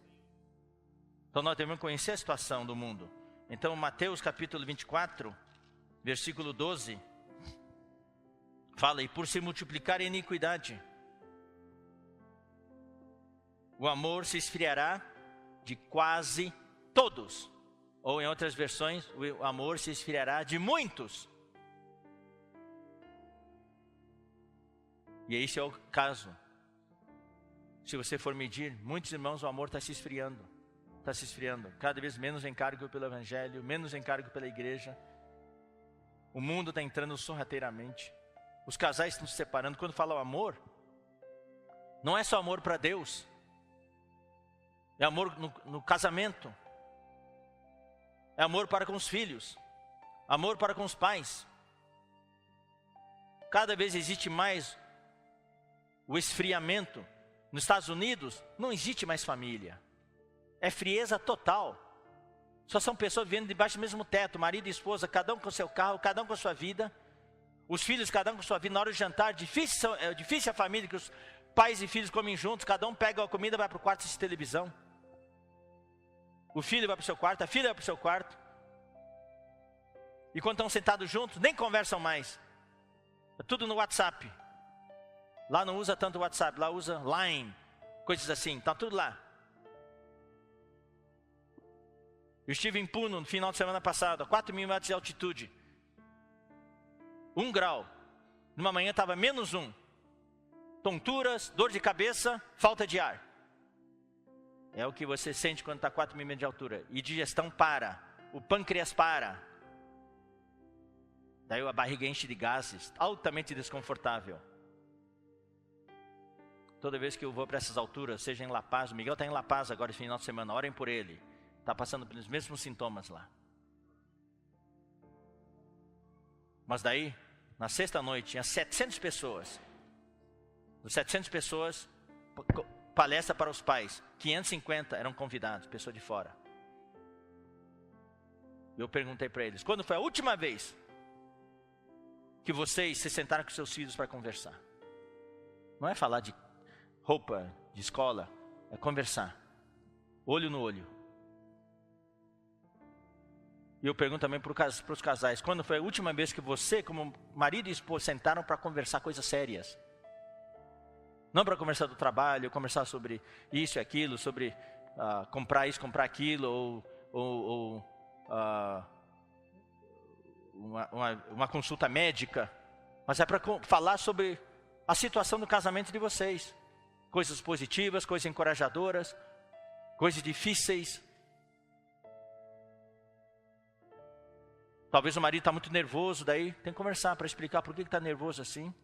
Então nós devemos conhecer a situação do mundo. Então Mateus capítulo 24, versículo 12... fala: e por se multiplicar a iniquidade, o amor se esfriará de quase todos. Ou em outras versões, o amor se esfriará de muitos. E esse é o caso. Se você for medir, muitos irmãos, o amor está se esfriando. Está se esfriando. Cada vez menos encargo pelo evangelho, menos encargo pela igreja. O mundo está entrando sorrateiramente. Os casais estão se separando. Quando fala o amor, não é só amor para Deus. É amor no casamento. É amor para com os filhos. Amor para com os pais. Cada vez existe mais o esfriamento. Nos Estados Unidos, não existe mais família. É frieza total. Só são pessoas vivendo debaixo do mesmo teto. Marido e esposa, cada um com seu carro, cada um com a sua vida. Os filhos, cada um com sua vida, na hora do jantar, é difícil a família que os pais e filhos comem juntos, cada um pega a comida e vai para o quarto assistir televisão. O filho vai para o seu quarto, a filha vai para o seu quarto. E quando estão sentados juntos, nem conversam mais. É tudo no WhatsApp. Lá não usa tanto WhatsApp, lá usa Line, coisas assim, está tudo lá. Eu estive em Puno no final de semana passado, a 4.000 metros de altitude. 1 grau. Numa manhã estava -1. Tonturas, dor de cabeça, falta de ar. É o que você sente quando está a 4.000 metros de altura. E digestão para, o pâncreas para. Daí a barriga enche de gases, altamente desconfortável. Toda vez que eu vou para essas alturas, seja em La Paz, o Miguel está em La Paz agora esse final de semana, orem por ele. Está passando pelos mesmos sintomas lá. Mas daí, na sexta noite, tinha 700 pessoas. Dos 700 pessoas, palestra para os pais. 550 eram convidados, pessoas de fora. Eu perguntei para eles, quando foi a última vez que vocês se sentaram com seus filhos para conversar? Não é falar de roupa, de escola, é conversar. Olho no olho. E eu pergunto também para os casais, quando foi a última vez que você, como marido e esposa, sentaram para conversar coisas sérias? Não para conversar do trabalho, conversar sobre isso e aquilo, sobre comprar isso, comprar aquilo, ou uma consulta médica. Mas é para falar sobre a situação do casamento de vocês. Coisas positivas, coisas encorajadoras, coisas difíceis. Talvez o marido está muito nervoso, daí tem que conversar para explicar por que está nervoso assim.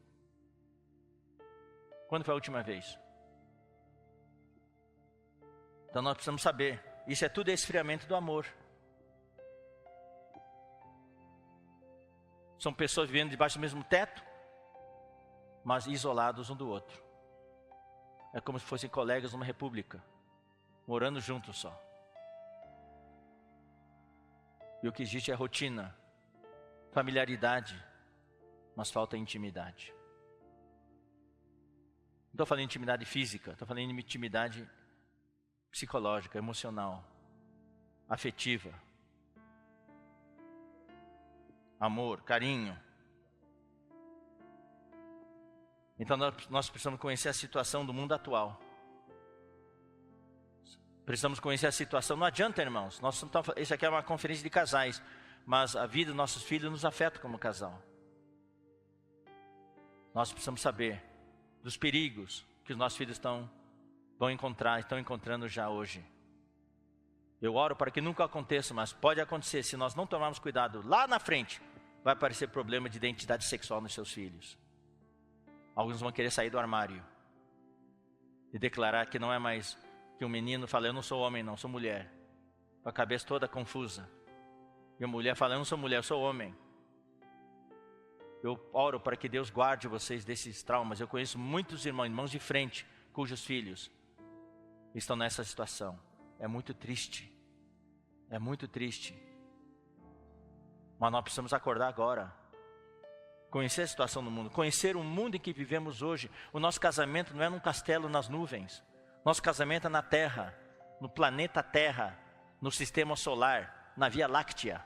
Quando foi a última vez? Então nós precisamos saber, isso é tudo esfriamento do amor. São pessoas vivendo debaixo do mesmo teto, mas isolados um do outro. É como se fossem colegas numa república, morando juntos só. E o que existe é rotina, familiaridade, mas falta intimidade. Não estou falando de intimidade física, estou falando de intimidade psicológica, emocional, afetiva. Amor, carinho. Então nós precisamos conhecer a situação do mundo atual. Precisamos conhecer a situação. Não adianta, irmãos. Isso aqui é uma conferência de casais, mas a vida dos nossos filhos nos afeta como casal. Nós precisamos saber dos perigos que os nossos filhos estão encontrando já hoje. Eu oro para que nunca aconteça, mas pode acontecer. Se nós não tomarmos cuidado, lá na frente vai aparecer problema de identidade sexual nos seus filhos. Alguns vão querer sair do armário e declarar que não é mais que um menino fala, eu não sou homem não, sou mulher, com a cabeça toda confusa. E a mulher fala, eu não sou mulher, eu sou homem. Eu oro para que Deus guarde vocês desses traumas. Eu conheço muitos irmãos de frente, cujos filhos estão nessa situação. É muito triste. É muito triste. Mas nós precisamos acordar agora. Conhecer a situação do mundo. Conhecer o mundo em que vivemos hoje. O nosso casamento não é num castelo nas nuvens. Nosso casamento é na Terra. No planeta Terra. No sistema solar. Na Via Láctea.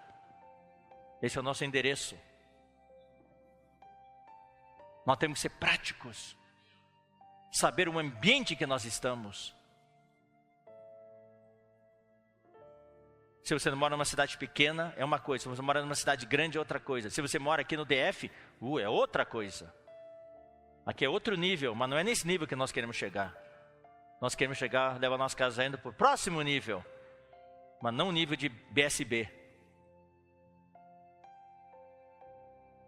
Esse é o nosso endereço. Nós temos que ser práticos. Saber o ambiente que nós estamos. Se você mora numa cidade pequena, é uma coisa. Se você mora numa cidade grande, é outra coisa. Se você mora aqui no DF, é outra coisa. Aqui é outro nível, mas não é nesse nível que nós queremos chegar. Nós queremos chegar, levar nossa casa ainda para o próximo nível. Mas não o nível de BSB.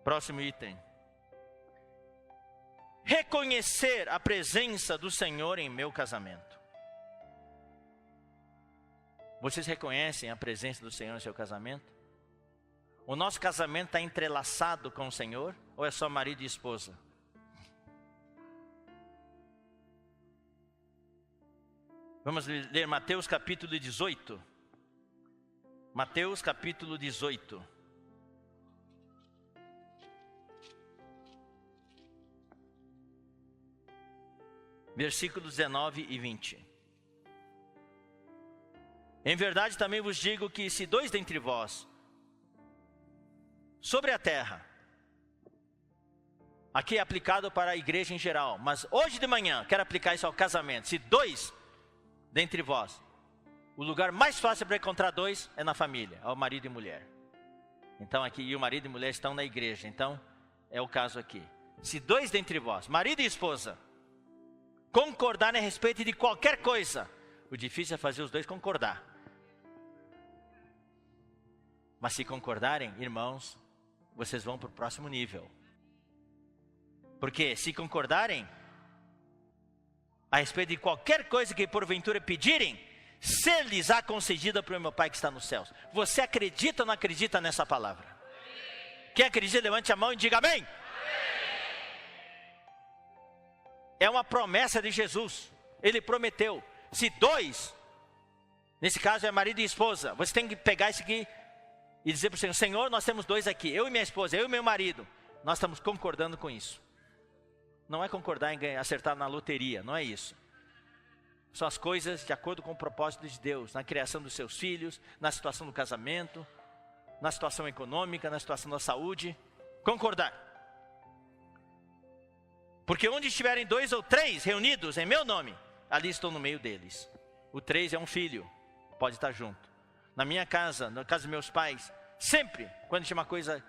Próximo item. Reconhecer a presença do Senhor em meu casamento. Vocês reconhecem a presença do Senhor em seu casamento? O nosso casamento está entrelaçado com o Senhor? Ou é só marido e esposa? Vamos ler Mateus capítulo 18. Mateus capítulo 18. versículos 19 e 20. Em verdade também vos digo que se 2 dentre vós, sobre a terra, aqui é aplicado para a igreja em geral, mas hoje de manhã quero aplicar isso ao casamento. Se 2 dentre vós, o lugar mais fácil para encontrar 2 é na família, é o marido e mulher. Então aqui, e o marido e mulher estão na igreja, então é o caso aqui. Se 2 dentre vós, marido e esposa, concordarem a respeito de qualquer coisa, o difícil é fazer os 2 concordar. Mas se concordarem, irmãos, vocês vão para o próximo nível. Porque se concordarem a respeito de qualquer coisa que porventura pedirem, ser-lhes-á concedida pelo meu Pai que está nos céus. Você acredita ou não acredita nessa palavra? Quem acredita, levante a mão e diga amém. É uma promessa de Jesus. Ele prometeu. Se 2, nesse caso é marido e esposa, você tem que pegar isso aqui e dizer para o Senhor: Senhor, nós temos 2 aqui, eu e minha esposa, eu e meu marido, nós estamos concordando com isso. Não é concordar em acertar na loteria, não é isso. São as coisas de acordo com o propósito de Deus, na criação dos seus filhos, na situação do casamento, na situação econômica, na situação da saúde. Concordar. Porque onde estiverem 2 ou 3 reunidos em meu nome, ali estou no meio deles. O 3 é um filho, pode estar junto. Na minha casa, na casa dos meus pais, sempre, quando tinha uma coisa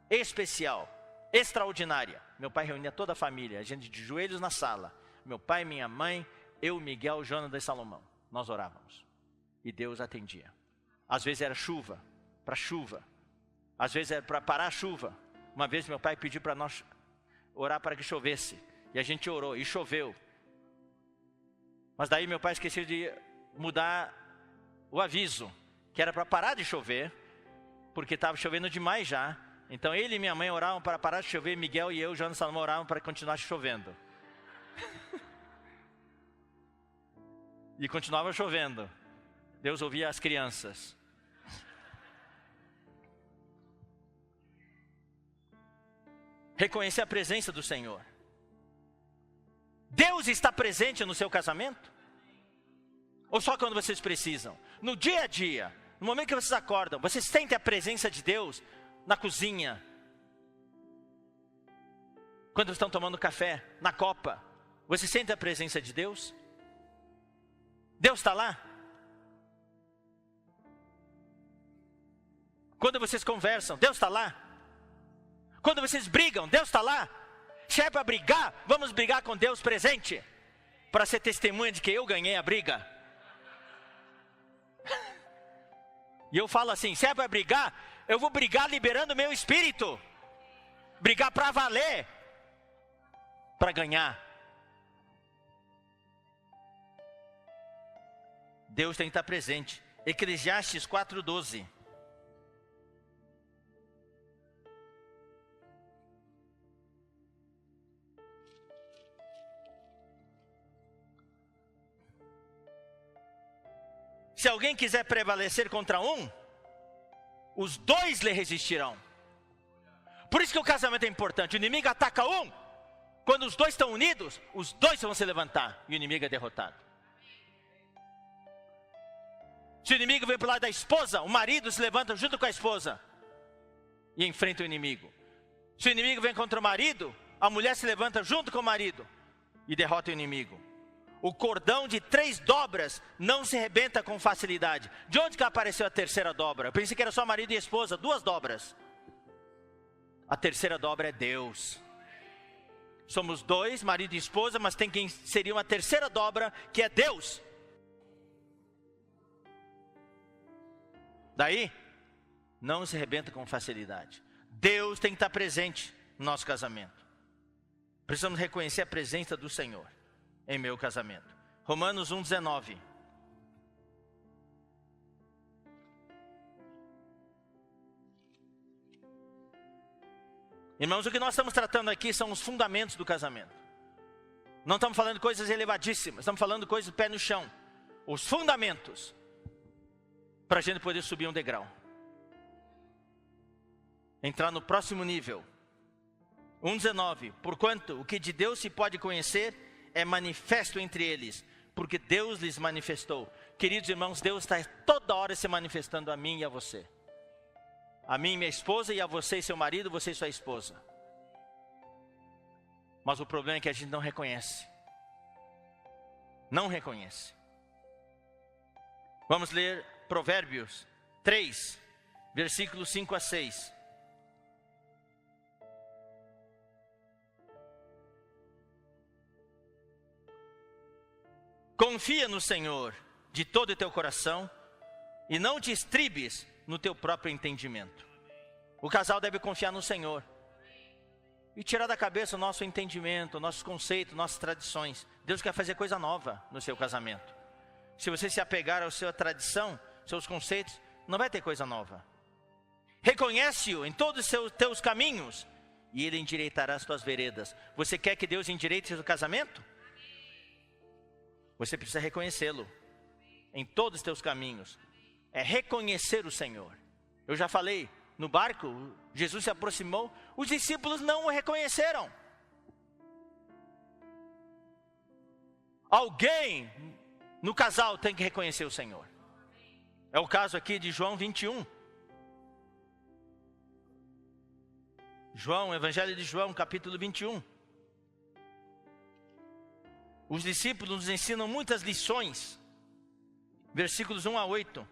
especial, extraordinária, meu pai reunia toda a família, a gente de joelhos na sala. Meu pai, minha mãe, eu, Miguel, Jonas e Salomão. Nós orávamos. E Deus atendia. Às vezes era chuva, para chuva. Às vezes era para parar a chuva. Uma vez meu pai pediu para nós orar para que chovesse. E a gente orou e choveu. Mas daí meu pai esqueceu de mudar o aviso, que era para parar de chover, porque estava chovendo demais já. Então ele e minha mãe oravam para parar de chover, Miguel e eu, Jonas e Salomão, oravam para continuar chovendo. E continuava chovendo. Deus ouvia as crianças. Reconhecer a presença do Senhor. Deus está presente no seu casamento? Ou só quando vocês precisam? No dia a dia, no momento que vocês acordam, vocês sentem a presença de Deus na cozinha, quando estão tomando café, na copa, vocês sentem a presença de Deus? Deus está lá? Quando vocês conversam, Deus está lá? Quando vocês brigam, Deus está lá? Se é para brigar, vamos brigar com Deus presente, para ser testemunha de que eu ganhei a briga. E eu falo assim, se é para brigar, eu vou brigar liberando o meu espírito. Brigar para valer, para ganhar. Deus tem que estar presente. Eclesiastes 4:12. Se alguém quiser prevalecer contra um, os 2 lhe resistirão. Por isso que o casamento é importante. O inimigo ataca um. Quando os 2 estão unidos, os 2 vão se levantar e o inimigo é derrotado. Se o inimigo vem para o lado da esposa, o marido se levanta junto com a esposa e enfrenta o inimigo. Se o inimigo vem contra o marido, a mulher se levanta junto com o marido e derrota o inimigo. O cordão de 3 dobras não se rebenta com facilidade. De onde que apareceu a terceira dobra? Eu pensei que era só marido e esposa, 2 dobras. A terceira dobra é Deus. Somos 2, marido e esposa, mas tem quem seria uma terceira dobra, que é Deus. Daí, não se rebenta com facilidade. Deus tem que estar presente no nosso casamento. Precisamos reconhecer a presença do Senhor em meu casamento. Romanos 1:19. Irmãos, o que nós estamos tratando aqui são os fundamentos do casamento. Não estamos falando de coisas elevadíssimas, estamos falando de coisas de pé no chão. Os fundamentos, para a gente poder subir um degrau. Entrar no próximo nível. 1:19. Porquanto o que de Deus se pode conhecer é manifesto entre eles, porque Deus lhes manifestou. Queridos irmãos, Deus está toda hora se manifestando a mim e a você. A mim e minha esposa, e a você e seu marido, você e sua esposa. Mas o problema é que a gente não reconhece. Não reconhece. Vamos ler Provérbios 3, versículos 5 a 6. Confia no Senhor de todo o teu coração e não te estribes no teu próprio entendimento. O casal deve confiar no Senhor e tirar da cabeça o nosso entendimento, nossos conceitos, nossas tradições. Deus quer fazer coisa nova no seu casamento. Se você se apegar à sua tradição, seus conceitos, não vai ter coisa nova. Reconhece-o em todos os teus caminhos e Ele endireitará as tuas veredas. Você quer que Deus endireite o seu casamento? Você precisa reconhecê-lo em todos os teus caminhos. É reconhecer o Senhor. Eu já falei, no barco, Jesus se aproximou, os discípulos não o reconheceram. Alguém no casal tem que reconhecer o Senhor. É o caso aqui de João 21. Evangelho de João, capítulo 21. Os discípulos nos ensinam muitas lições. Versículos 1 a 8.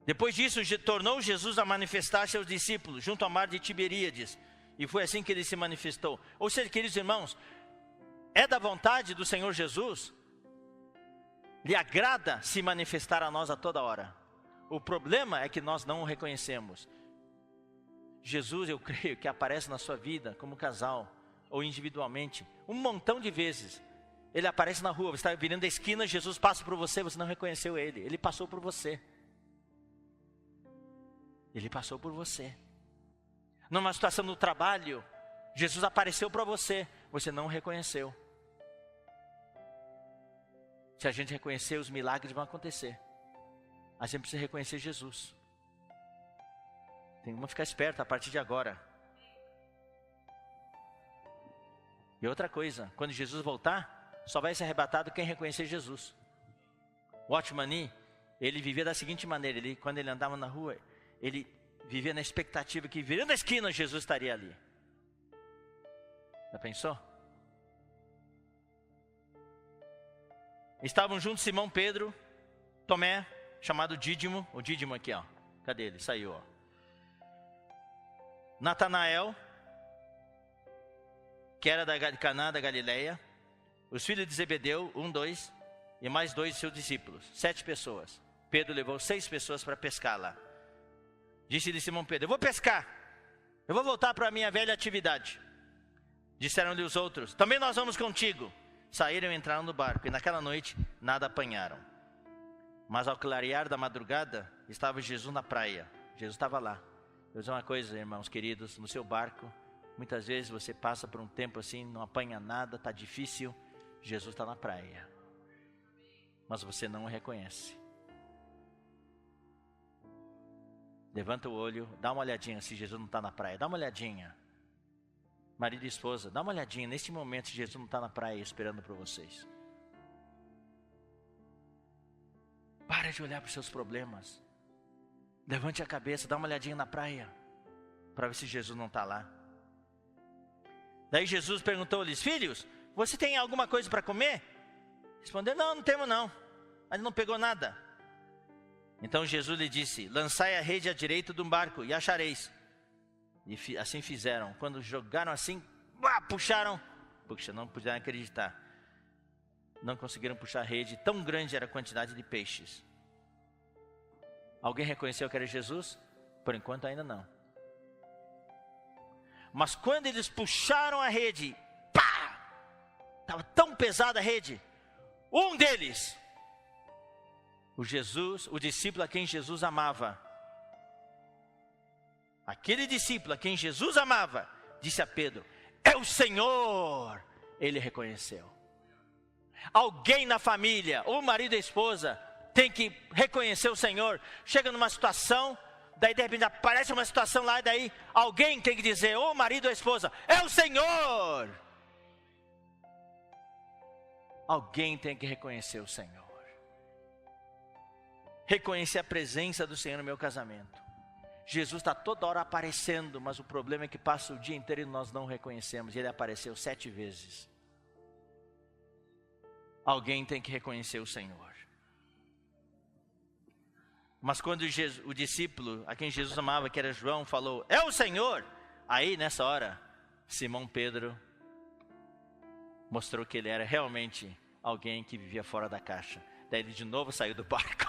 Depois disso, tornou Jesus a manifestar-se aos discípulos, junto ao mar de Tiberíades. E foi assim que ele se manifestou. Ou seja, queridos irmãos, é da vontade do Senhor Jesus, lhe agrada se manifestar a nós a toda hora. O problema é que nós não o reconhecemos. Jesus, eu creio que aparece na sua vida como casal, ou individualmente, um montão de vezes. Ele aparece na rua, você está virando a esquina, Jesus passa por você, você não reconheceu ele. Ele passou por você. Ele passou por você. Numa situação no trabalho, Jesus apareceu para você, você não o reconheceu. Se a gente reconhecer, os milagres vão acontecer. A gente precisa reconhecer Jesus. Tem que ficar esperto a partir de agora. E outra coisa, quando Jesus voltar, só vai ser arrebatado quem reconhecer Jesus. Watchman Nee, ele vivia da seguinte maneira, quando ele andava na rua, ele vivia na expectativa que virando a esquina Jesus estaria ali. Já pensou? Estavam juntos Simão, Pedro, Tomé, chamado Dídimo, o Dídimo aqui, ó. Cadê ele? Saiu, ó. Natanael, que era de Caná da Galileia, os filhos de Zebedeu, 1, 2, e mais 2 de seus discípulos, 7 pessoas. Pedro levou 6 pessoas para pescar lá. Disse-lhe Simão Pedro, eu vou pescar, eu vou voltar para a minha velha atividade. Disseram-lhe os outros, também nós vamos contigo. Saíram e entraram no barco, e naquela noite nada apanharam. Mas ao clarear da madrugada, estava Jesus na praia. Jesus estava lá. Eu vou dizer uma coisa, irmãos queridos, no seu barco, muitas vezes você passa por um tempo assim, não apanha nada, está difícil. Jesus está na praia, mas você não o reconhece. Levanta o olho, dá uma olhadinha se Jesus não está na praia, dá uma olhadinha. Marido e esposa, dá uma olhadinha neste momento se Jesus não está na praia esperando por vocês. Para de olhar para os seus problemas. Levante a cabeça, dá uma olhadinha na praia, para ver se Jesus não está lá. Daí Jesus perguntou-lhes, filhos, você tem alguma coisa para comer? Responderam, não, não temos não. Ele não pegou nada. Então Jesus lhe disse, lançai a rede à direita do barco e achareis. E assim fizeram. Quando jogaram assim, puxaram. Puxa, não puderam acreditar. Não conseguiram puxar a rede, tão grande era a quantidade de peixes. Alguém reconheceu que era Jesus? Por enquanto ainda não. Mas quando eles puxaram a rede, estava tão pesada a rede. Um deles, o discípulo a quem Jesus amava, aquele discípulo a quem Jesus amava, disse a Pedro, é o Senhor. Ele reconheceu. Alguém na família, ou marido e esposa, tem que reconhecer o Senhor. Chega numa situação, daí de repente aparece uma situação lá, e daí alguém tem que dizer, ou marido ou esposa, é o Senhor. Alguém tem que reconhecer o Senhor. Reconhecer a presença do Senhor no meu casamento. Jesus está toda hora aparecendo, mas o problema é que passa o dia inteiro e nós não reconhecemos. Ele apareceu 7 vezes. Alguém tem que reconhecer o Senhor. Mas quando o discípulo, a quem Jesus amava, que era João, falou, é o Senhor. Aí nessa hora, Simão Pedro mostrou que ele era realmente alguém que vivia fora da caixa. Daí ele de novo saiu do barco.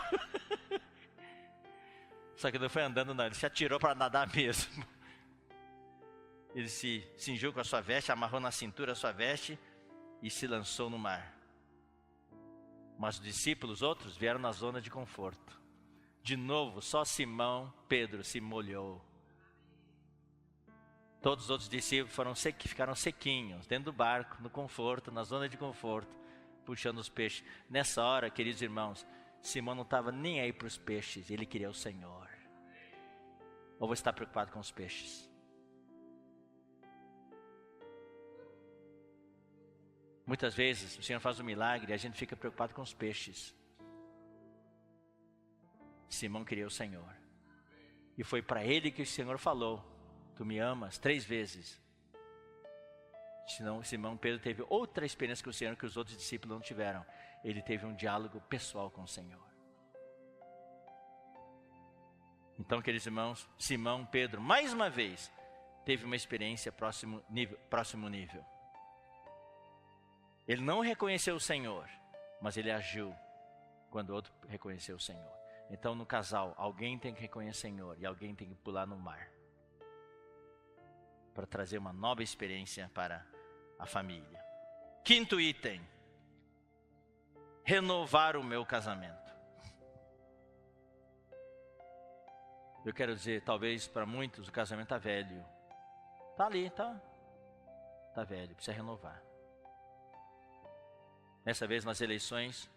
Só que ele não foi andando não, ele se atirou para nadar mesmo. Ele se cingiu com a sua veste, amarrou na cintura a sua veste e se lançou no mar. Mas os discípulos, outros, vieram na zona de conforto. De novo, só Simão Pedro se molhou. Todos os outros discípulos ficaram sequinhos, dentro do barco, no conforto, na zona de conforto, puxando os peixes. Nessa hora, queridos irmãos, Simão não estava nem aí para os peixes, ele queria o Senhor. Ou você está preocupado com os peixes? Muitas vezes o Senhor faz um milagre e a gente fica preocupado com os peixes. Simão queria o Senhor. E foi para ele que o Senhor falou, tu me amas 3 vezes. Senão, Simão Pedro teve outra experiência com o Senhor que os outros discípulos não tiveram. Ele teve um diálogo pessoal com o Senhor. Então, queridos irmãos, Simão Pedro, mais uma vez, teve uma experiência próximo nível. Ele não reconheceu o Senhor, mas ele agiu quando o outro reconheceu o Senhor. Então, no casal, alguém tem que reconhecer o Senhor e alguém tem que pular no mar para trazer uma nova experiência para a família. 5º item: renovar o meu casamento. Eu quero dizer, talvez para muitos o casamento está velho. Está ali, está velho, precisa renovar. Nessa vez nas eleições,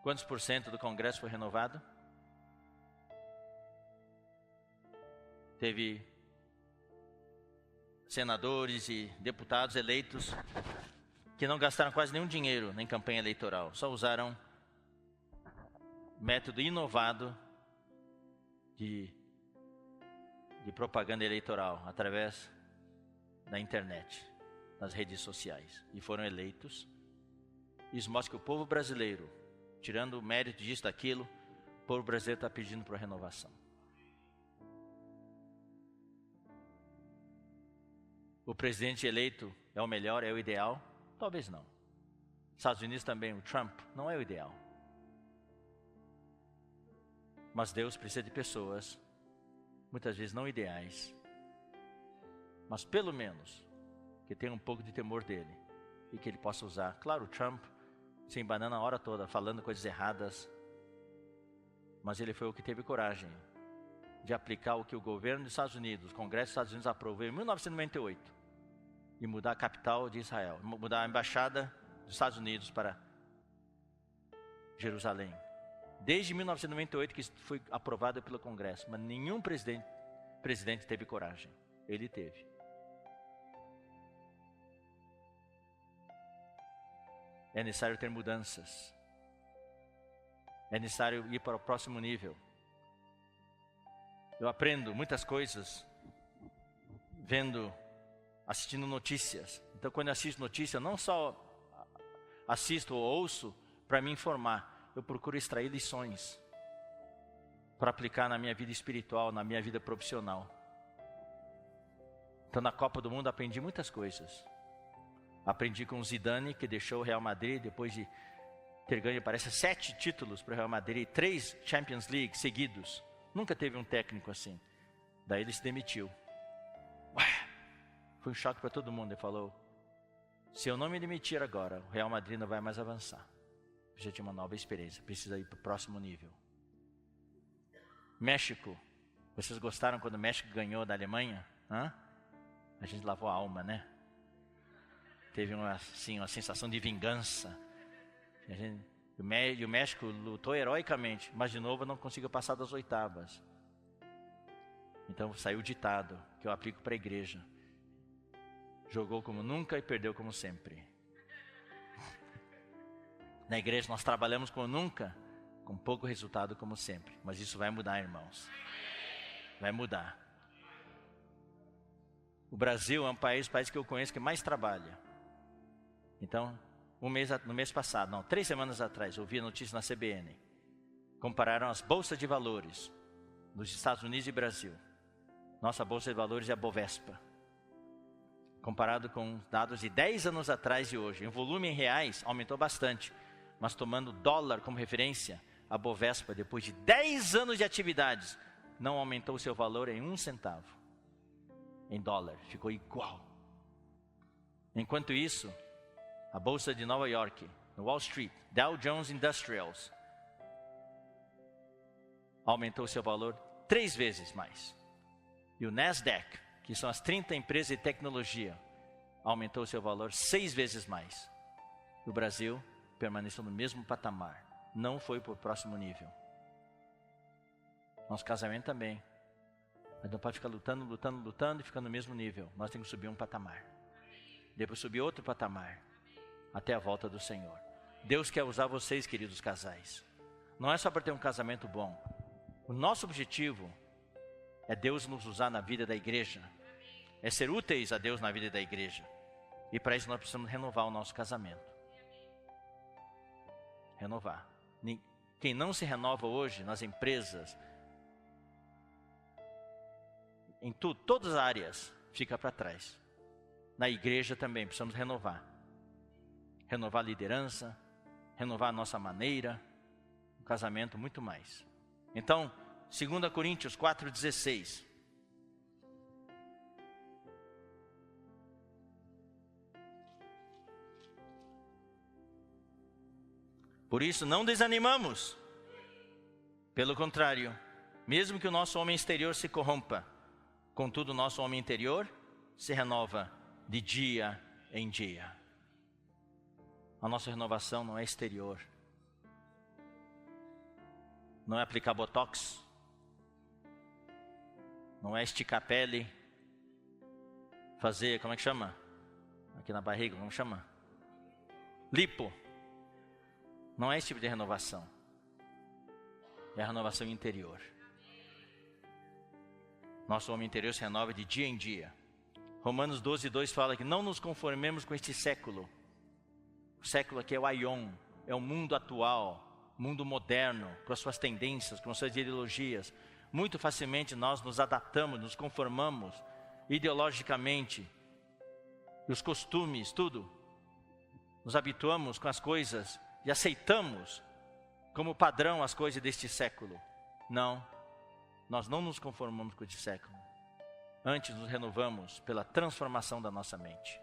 quantos % do Congresso foi renovado? Teve senadores e deputados eleitos que não gastaram quase nenhum dinheiro em campanha eleitoral. Só usaram método inovado de propaganda eleitoral através da internet, nas redes sociais. E foram eleitos. Isso mostra que o povo brasileiro, tirando o mérito disso, daquilo, o povo brasileiro está pedindo por renovação. O presidente eleito é o melhor, é o ideal? Talvez não. Estados Unidos também, o Trump, não é o ideal. Mas Deus precisa de pessoas, muitas vezes não ideais, mas pelo menos que tenham um pouco de temor dele e que ele possa usar. Claro, o Trump se embanando a hora toda, falando coisas erradas, mas ele foi o que teve coragem de aplicar o que o governo dos Estados Unidos, o Congresso dos Estados Unidos aprovou em 1998 e mudar a capital de Israel, mudar a embaixada dos Estados Unidos para Jerusalém. Desde 1998 que isso foi aprovado pelo Congresso, mas nenhum presidente teve coragem. Ele teve. É necessário ter mudanças. É necessário ir para o próximo nível. Eu aprendo muitas coisas assistindo notícias. Então, quando eu assisto notícias, eu não só assisto ou ouço para me informar. Eu procuro extrair lições para aplicar na minha vida espiritual, na minha vida profissional. Então, na Copa do Mundo, aprendi muitas coisas. Aprendi com o Zidane, que deixou o Real Madrid depois de ter ganho, parece, 7 títulos para o Real Madrid, 3 Champions League seguidos. Nunca teve um técnico assim. Daí ele se demitiu. Foi um choque para todo mundo. Ele falou, se eu não me demitir agora, o Real Madrid não vai mais avançar. Precisa de uma nova experiência, precisa ir para o próximo nível. México, vocês gostaram quando o México ganhou da Alemanha? A gente lavou a alma, né? Teve uma sensação de vingança. E o México lutou heroicamente, mas de novo não conseguiu passar das oitavas. Então saiu o ditado que eu aplico para a igreja: jogou como nunca e perdeu como sempre. Na igreja nós trabalhamos como nunca, com pouco resultado como sempre. Mas isso vai mudar, irmãos. Vai mudar. O Brasil é um país que eu conheço que mais trabalha. Então, no mês passado, 3 semanas atrás, eu vi a notícia na CBN. Compararam as bolsas de valores dos Estados Unidos e Brasil. Nossa bolsa de valores é a Bovespa. Comparado com dados de 10 anos atrás e hoje. Em volume em reais, aumentou bastante. Mas tomando dólar como referência, a Bovespa, depois de 10 anos de atividades, não aumentou seu valor em 1 centavo. Em dólar, ficou igual. Enquanto isso, a Bolsa de Nova York, no Wall Street, Dow Jones Industrials, aumentou seu valor 3 vezes mais. E o Nasdaq, que são as 30 empresas de tecnologia, aumentou seu valor 6 vezes mais. O Brasil permaneceu no mesmo patamar, não foi para o próximo nível. Nosso casamento também. A gente não pode ficar lutando e ficando no mesmo nível. Nós temos que subir um patamar. Depois subir outro patamar. Até a volta do Senhor. Deus quer usar vocês, queridos casais. Não é só para ter um casamento bom. O nosso objetivo é Deus nos usar na vida da igreja. É ser úteis a Deus na vida da igreja. E para isso nós precisamos renovar o nosso casamento. Renovar. Quem não se renova hoje nas empresas, em tudo, todas as áreas, fica para trás. Na igreja também precisamos renovar. Renovar a liderança, renovar a nossa maneira, o casamento, muito mais. Então, 2 Coríntios 4,16. Por isso não desanimamos. Pelo contrário, mesmo que o nosso homem exterior se corrompa, contudo o nosso homem interior se renova de dia em dia. A nossa renovação não é exterior. Não é aplicar botox. Não é esticar a pele. Fazer, como é que chama? Aqui na barriga, como chama? Lipo. Não é esse tipo de renovação. É a renovação interior. Nosso homem interior se renova de dia em dia. Romanos 12:2 fala que não nos conformemos com este século. O século aqui é o aion, é o mundo atual, mundo moderno, com as suas tendências, com as suas ideologias. Muito facilmente nós nos adaptamos, nos conformamos ideologicamente. E os costumes, tudo. Nos habituamos com as coisas e aceitamos como padrão as coisas deste século. Não, nós não nos conformamos com este século. Antes nos renovamos pela transformação da nossa mente.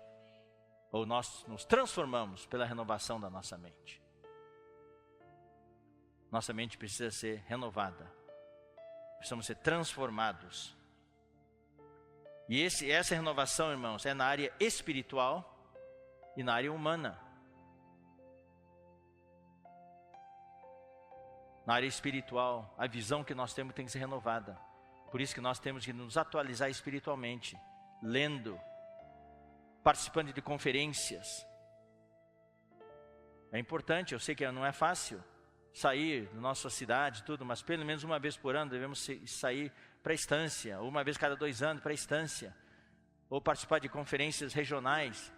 Ou nós nos transformamos pela renovação da nossa mente. Nossa mente precisa ser renovada. Precisamos ser transformados. E essa renovação, irmãos, é na área espiritual e na área humana. Na área espiritual, a visão que nós temos tem que ser renovada. Por isso que nós temos que nos atualizar espiritualmente, lendo, participando de conferências. É importante, eu sei que não é fácil sair da nossa cidade, tudo, mas pelo menos uma vez por ano devemos sair para a estância, ou uma vez cada 2 anos para a estância, ou participar de conferências regionais.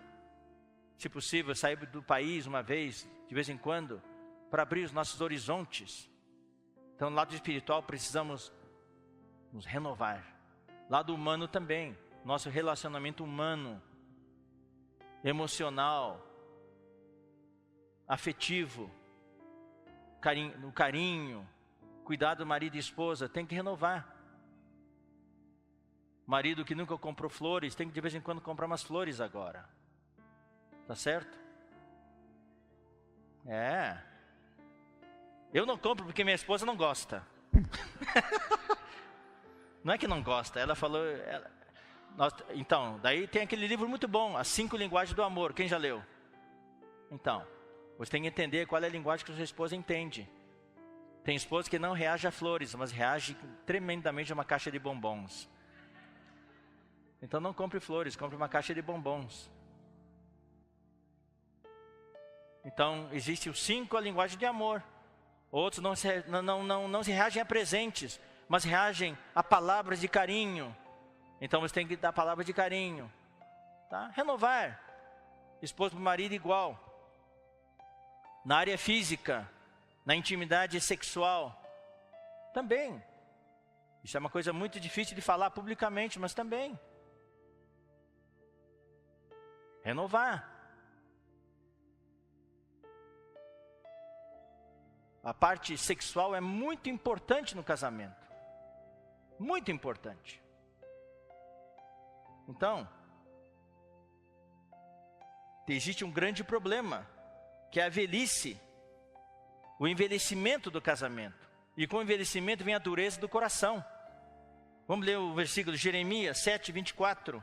Se possível, sair do país uma vez, de vez em quando, para abrir os nossos horizontes. Então, no lado espiritual, precisamos nos renovar. Lado humano também, nosso relacionamento humano, emocional, afetivo, no carinho, cuidado do marido e esposa, tem que renovar. Marido que nunca comprou flores, tem que de vez em quando comprar umas flores agora. Tá certo? Eu não compro porque minha esposa não gosta. Não é que não gosta, ela falou... Então, daí tem aquele livro muito bom, As 5 Linguagens do Amor. Quem já leu? Então, você tem que entender qual é a linguagem que a sua esposa entende. Tem esposa que não reage a flores, mas reage tremendamente a uma caixa de bombons. Então não compre flores, compre uma caixa de bombons. Então, existe os 5, a linguagem de amor. Outros não se reagem a presentes, mas reagem a palavras de carinho. Então, você tem que dar palavras de carinho. Tá? Renovar. Esposo para o marido igual. Na área física, na intimidade sexual, também. Isso é uma coisa muito difícil de falar publicamente, mas também. Renovar. A parte sexual é muito importante no casamento. Muito importante. Então, existe um grande problema, que é a velhice, o envelhecimento do casamento. E com o envelhecimento vem a dureza do coração. Vamos ler o versículo de Jeremias 7, 24.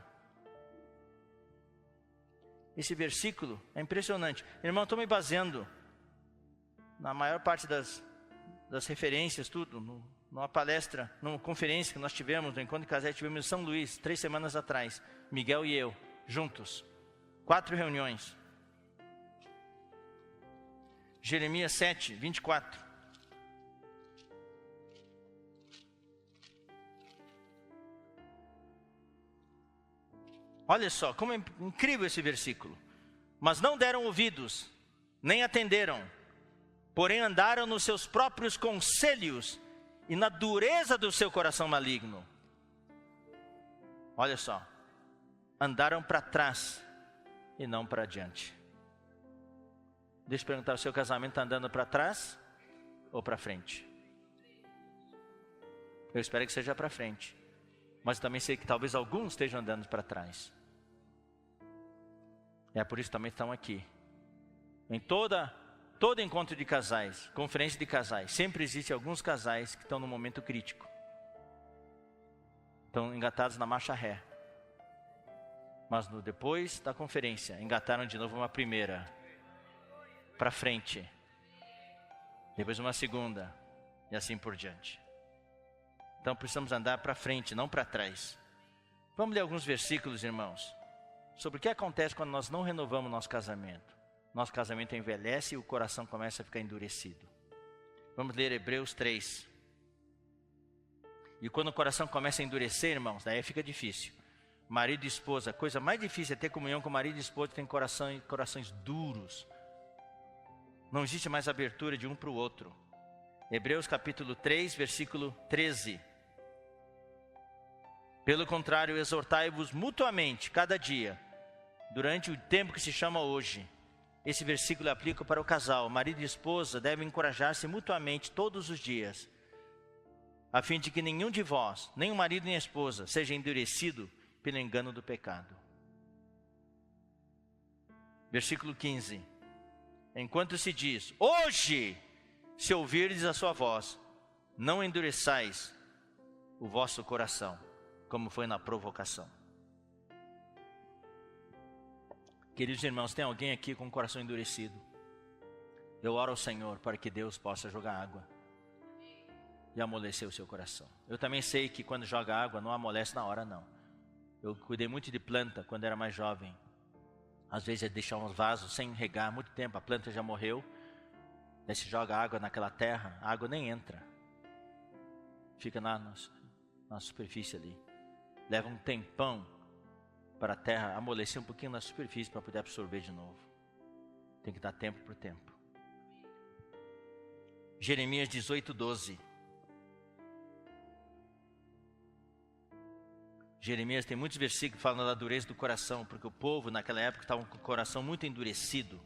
Esse versículo é impressionante. Irmão, estou me baseando na maior parte das referências, tudo, numa palestra, numa conferência que nós tivemos, no Encontro de Casais, tivemos em São Luís, 3 semanas atrás, Miguel e eu, juntos, 4 reuniões. Jeremias 7, 24. Olha só, como é incrível esse versículo. Mas não deram ouvidos, nem atenderam, porém andaram nos seus próprios conselhos e na dureza do seu coração maligno. Olha só, andaram para trás e não para diante. Deixa eu perguntar, o seu casamento está andando para trás ou para frente? Eu espero que seja para frente, mas também sei que talvez alguns estejam andando para trás. É por isso que também estão aqui. Em todo encontro de casais, conferência de casais, sempre existem alguns casais que estão no momento crítico. Estão engatados na marcha ré. Mas depois da conferência, engataram de novo uma primeira, para frente. Depois uma segunda, e assim por diante. Então precisamos andar para frente, não para trás. Vamos ler alguns versículos, irmãos, sobre o que acontece quando nós não renovamos nosso casamento. Nosso casamento envelhece e o coração começa a ficar endurecido. Vamos ler Hebreus 3. E quando o coração começa a endurecer, irmãos, daí fica difícil. Marido e esposa, a coisa mais difícil é ter comunhão com marido e esposa que tem corações duros. Não existe mais abertura de um para o outro. Hebreus capítulo 3, versículo 13. Pelo contrário, exortai-vos mutuamente, cada dia, durante o tempo que se chama hoje. Esse versículo aplica para o casal. Marido e esposa devem encorajar-se mutuamente todos os dias, a fim de que nenhum de vós, nem o marido nem a esposa, seja endurecido pelo engano do pecado. Versículo 15. Enquanto se diz, hoje, se ouvirdes a sua voz, não endureçais o vosso coração, como foi na provocação. Queridos irmãos, tem alguém aqui com o coração endurecido? Eu oro ao Senhor para que Deus possa jogar água e amolecer o seu coração. Eu também sei que quando joga água não amolece na hora, não. Eu cuidei muito de planta quando era mais jovem. Às vezes é deixar uns vasos sem regar muito tempo, a planta já morreu. Daí se joga água naquela terra, a água nem entra. Fica na superfície ali. Leva um tempão para a terra amolecer um pouquinho na superfície para poder absorver de novo. Tem que dar tempo por tempo. Jeremias 18, 12. Jeremias tem muitos versículos falando da dureza do coração, porque o povo naquela época estava com o coração muito endurecido.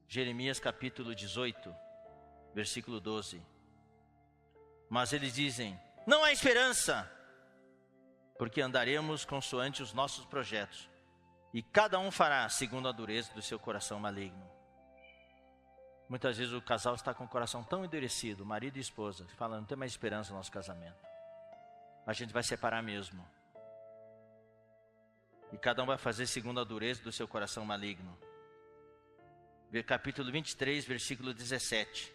Jeremias capítulo 18, versículo 12. Mas eles dizem, não há esperança, porque andaremos consoante os nossos projetos, e cada um fará segundo a dureza do seu coração maligno. Muitas vezes o casal está com o coração tão endurecido, marido e esposa, falando, não tem mais esperança no nosso casamento. A gente vai separar mesmo. E cada um vai fazer segundo a dureza do seu coração maligno. Capítulo 23, versículo 17.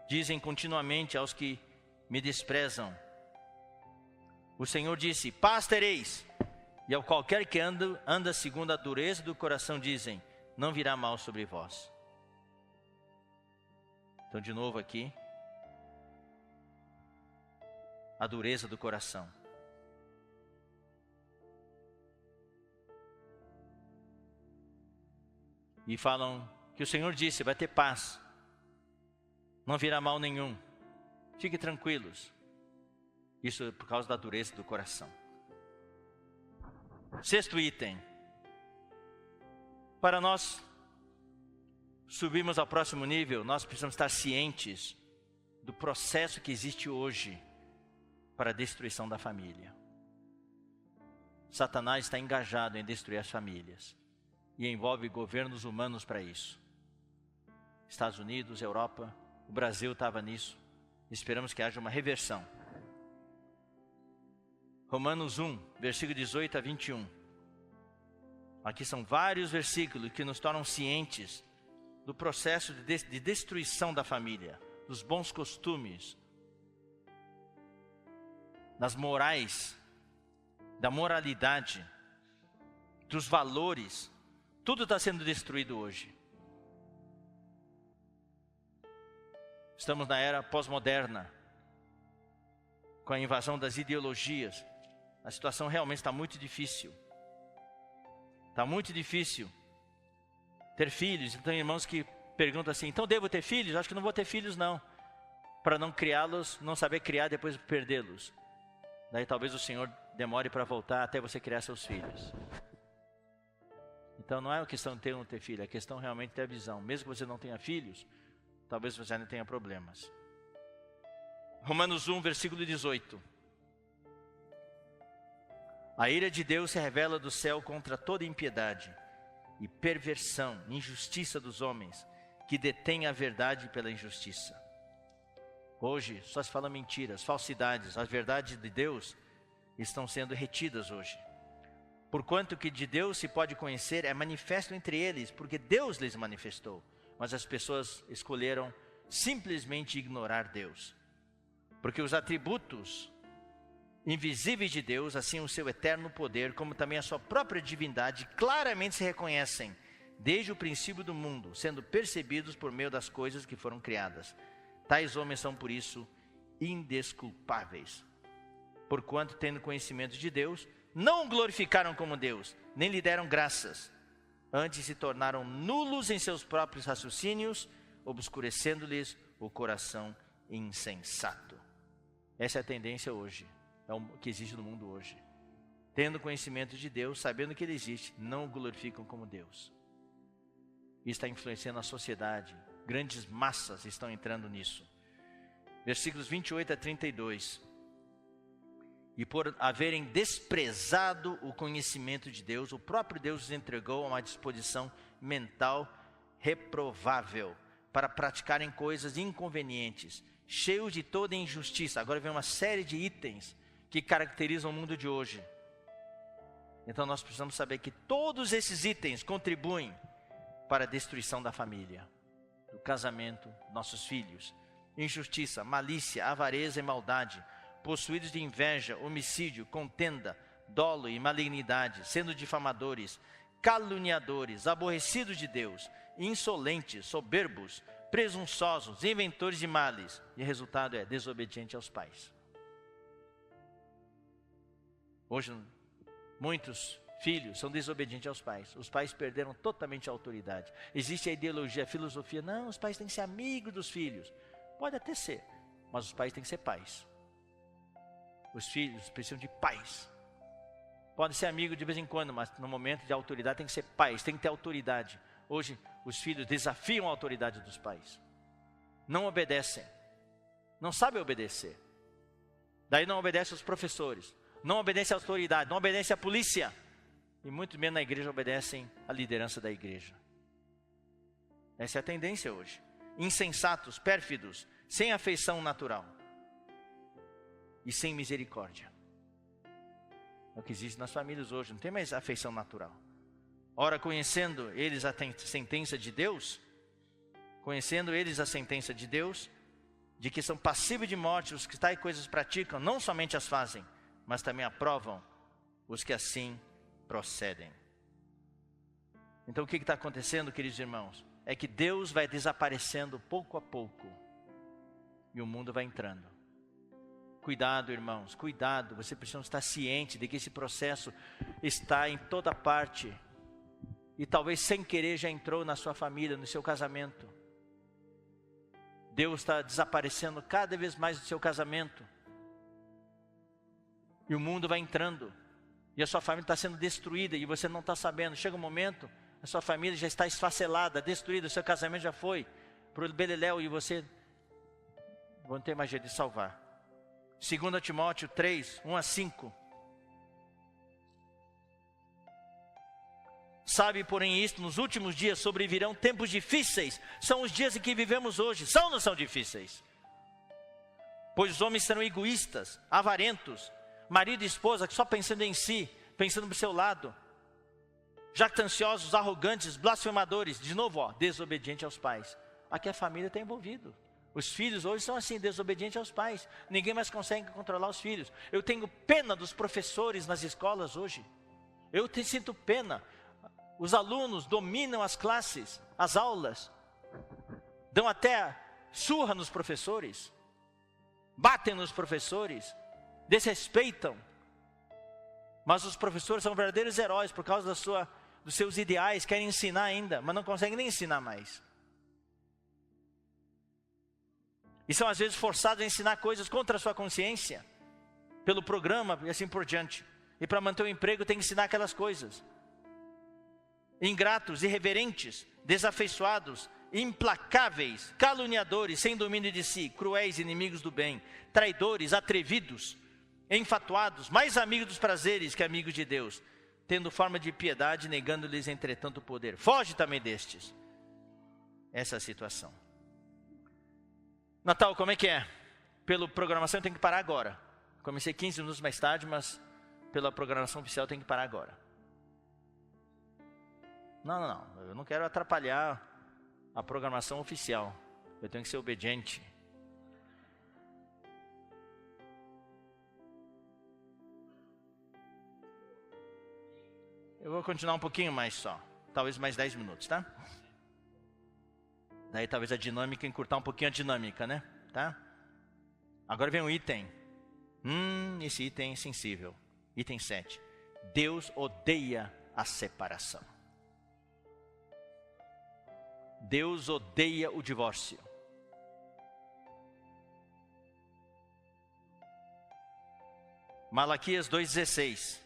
Dizem continuamente aos que me desprezam. O Senhor disse, paz tereis, E ao qualquer que anda segundo a dureza do coração, dizem, não virá mal sobre vós. Então, de novo aqui, a dureza do coração. E falam que o Senhor disse, vai ter paz, não virá mal nenhum, fiquem tranquilos. Isso é por causa da dureza do coração. Sexto item, para nós subirmos ao próximo nível, nós precisamos estar cientes do processo que existe hoje para a destruição da família. Satanás está engajado em destruir as famílias e envolve governos humanos para isso. Estados Unidos, Europa, o Brasil estava nisso. Esperamos que haja uma reversão. Romanos 1, versículo 18 a 21. Aqui são vários versículos que nos tornam cientes do processo de destruição da família, dos bons costumes, das morais, da moralidade, dos valores. Tudo está sendo destruído hoje. Estamos na era pós-moderna, com a invasão das ideologias. A situação realmente está muito difícil. Está muito difícil ter filhos. Então, irmãos que perguntam assim, então devo ter filhos? Acho que não vou ter filhos não. Para não criá-los, não saber criar, depois perdê-los. Daí talvez o Senhor demore para voltar até você criar seus filhos. Então não é uma questão de ter ou não ter filho, é questão realmente de ter a visão. Mesmo que você não tenha filhos, talvez você ainda tenha problemas. Romanos 1, versículo 18. A ira de Deus se revela do céu contra toda impiedade e perversão, injustiça dos homens, que detêm a verdade pela injustiça. Hoje só se fala mentiras, falsidades. As verdades de Deus estão sendo retidas hoje. Porquanto que de Deus se pode conhecer, é manifesto entre eles, porque Deus lhes manifestou. Mas as pessoas escolheram simplesmente ignorar Deus. Porque os atributos invisíveis de Deus, assim o seu eterno poder, como também a sua própria divindade, claramente se reconhecem desde o princípio do mundo, sendo percebidos por meio das coisas que foram criadas. Tais homens são por isso indesculpáveis. Porquanto, tendo conhecimento de Deus, não o glorificaram como Deus, nem lhe deram graças. Antes se tornaram nulos em seus próprios raciocínios, obscurecendo-lhes o coração insensato. Essa é a tendência hoje, é o que existe no mundo hoje. Tendo conhecimento de Deus, sabendo que Ele existe, não o glorificam como Deus. Isso está influenciando a sociedade. Grandes massas estão entrando nisso. Versículos 28 a 32. E por haverem desprezado o conhecimento de Deus, o próprio Deus os entregou a uma disposição mental reprovável, para praticarem coisas inconvenientes, cheios de toda injustiça. Agora vem uma série de itens que caracterizam o mundo de hoje. Então nós precisamos saber que todos esses itens contribuem para a destruição da família, do casamento, nossos filhos. Injustiça, malícia, avareza e maldade, possuídos de inveja, homicídio, contenda, dolo e malignidade, sendo difamadores, caluniadores, aborrecidos de Deus, insolentes, soberbos, presunçosos, inventores de males. E o resultado é desobediente aos pais. Hoje, muitos filhos são desobedientes aos pais. Os pais perderam totalmente a autoridade. Existe a ideologia, a filosofia, não, os pais têm que ser amigos dos filhos. Pode até ser, mas os pais têm que ser pais. Os filhos precisam de pais. Podem ser amigos de vez em quando, mas no momento de autoridade tem que ser pais, tem que ter autoridade. Hoje, os filhos desafiam a autoridade dos pais. Não obedecem. Não sabem obedecer. Daí não obedecem aos professores. Não obedecem à autoridade, não obedecem à polícia. E muito menos na igreja obedecem à liderança da igreja. Essa é a tendência hoje. Insensatos, pérfidos, sem afeição natural. E sem misericórdia. É o que existe nas famílias hoje, não tem mais afeição natural. Ora, conhecendo eles a sentença de Deus, de que são passíveis de morte os que tais coisas praticam, não somente as fazem, mas também aprovam os que assim procedem. Então o que está acontecendo, queridos irmãos? É que Deus vai desaparecendo pouco a pouco e o mundo vai entrando. Cuidado, irmãos, cuidado. Você precisa estar ciente de que esse processo está em toda parte. E talvez sem querer já entrou na sua família, no seu casamento. Deus está desaparecendo cada vez mais do seu casamento. E o mundo vai entrando. E a sua família está sendo destruída e você não está sabendo. Chega um momento, a sua família já está esfacelada, destruída, o seu casamento já foi para o beleléu e você não tem mais jeito de salvar. 2 Timóteo 3, 1 a 5. Sabe, porém, isto, nos últimos dias sobrevirão tempos difíceis. São os dias em que vivemos hoje. São ou não são difíceis? Pois os homens serão egoístas, avarentos, marido e esposa só pensando em si, pensando no seu lado, jactanciosos, arrogantes, blasfemadores, de novo, desobediente aos pais. Aqui a família está envolvida. Os filhos hoje são assim, desobedientes aos pais. Ninguém mais consegue controlar os filhos. Eu tenho pena dos professores nas escolas hoje. Sinto pena. Os alunos dominam as classes, as aulas. Dão até surra nos professores. Batem nos professores. Desrespeitam. Mas os professores são verdadeiros heróis por causa dos seus ideais. Querem ensinar ainda, mas não conseguem nem ensinar mais. E são às vezes forçados a ensinar coisas contra a sua consciência, pelo programa e assim por diante. E para manter o emprego tem que ensinar aquelas coisas. Ingratos, irreverentes, desafeiçoados, implacáveis, caluniadores, sem domínio de si, cruéis, inimigos do bem, traidores, atrevidos, enfatuados, mais amigos dos prazeres que amigos de Deus, tendo forma de piedade, negando-lhes entretanto o poder. Foge também destes. Essa é a situação. Natal, como é que é? Pela programação eu tenho que parar agora. Comecei 15 minutos mais tarde, mas pela programação oficial eu tenho que parar agora. Não. Eu não quero atrapalhar a programação oficial. Eu tenho que ser obediente. Eu vou continuar um pouquinho mais só. Talvez mais 10 minutos, tá? Daí talvez a dinâmica, encurtar um pouquinho a dinâmica, né? Tá? Agora vem um item. Esse item é sensível. Item 7. Deus odeia a separação. Deus odeia o divórcio. Malaquias 2,16.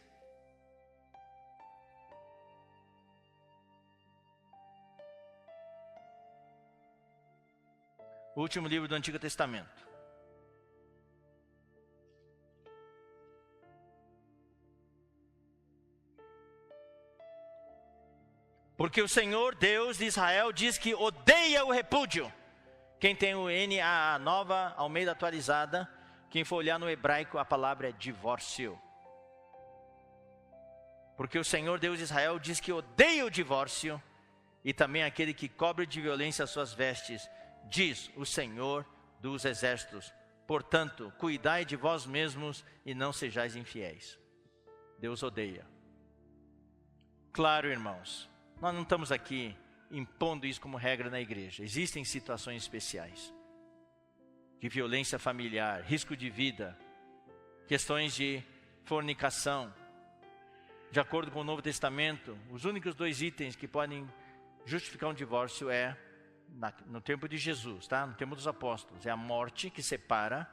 O último livro do Antigo Testamento. Porque o Senhor Deus de Israel diz que odeia o repúdio. Quem tem o NAA, Nova Almeida Atualizada, quem for olhar no hebraico, a palavra é divórcio. Porque o Senhor Deus de Israel diz que odeia o divórcio, e também aquele que cobre de violência as suas vestes, diz o Senhor dos exércitos. Portanto, cuidai de vós mesmos e não sejais infiéis. Deus odeia. Claro, irmãos, nós não estamos aqui impondo isso como regra na igreja. Existem situações especiais de violência familiar, risco de vida, questões de fornicação. De acordo com o Novo Testamento, os únicos 2 itens que podem justificar um divórcio no tempo de Jesus, tá? No tempo dos apóstolos, é a morte que separa.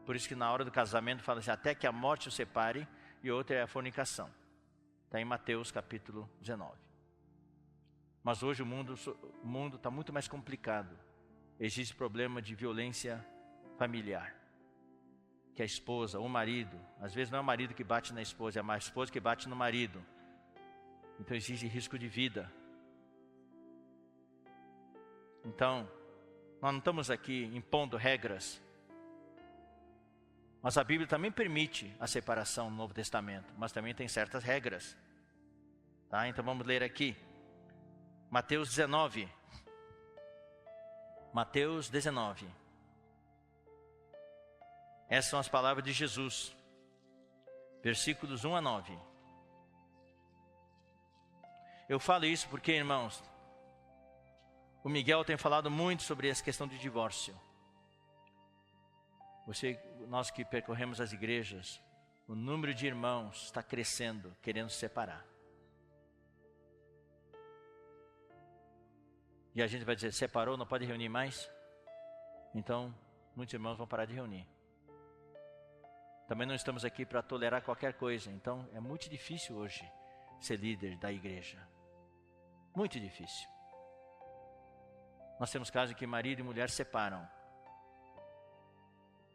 Por isso que na hora do casamento fala assim, até que a morte o separe. E outra é a fornicação. Está em Mateus capítulo 19. Mas hoje o mundo está muito mais complicado. Existe problema de violência familiar. Que a esposa ou o marido, às vezes não é o marido que bate na esposa, é a esposa que bate no marido. Então existe risco de vida. Então, nós não estamos aqui impondo regras. Mas a Bíblia também permite a separação no Novo Testamento. Mas também tem certas regras. Tá? Então vamos ler aqui. Mateus 19. Mateus 19. Essas são as palavras de Jesus. Versículos 1 a 9. Eu falo isso porque, irmãos, o Miguel tem falado muito sobre essa questão de divórcio. Nós que percorremos as igrejas, o número de irmãos está crescendo, querendo se separar. E a gente vai dizer, separou, não pode reunir mais? Então, muitos irmãos vão parar de reunir. Também não estamos aqui para tolerar qualquer coisa. Então, é muito difícil hoje ser líder da igreja. Muito difícil. Nós temos casos em que marido e mulher separam.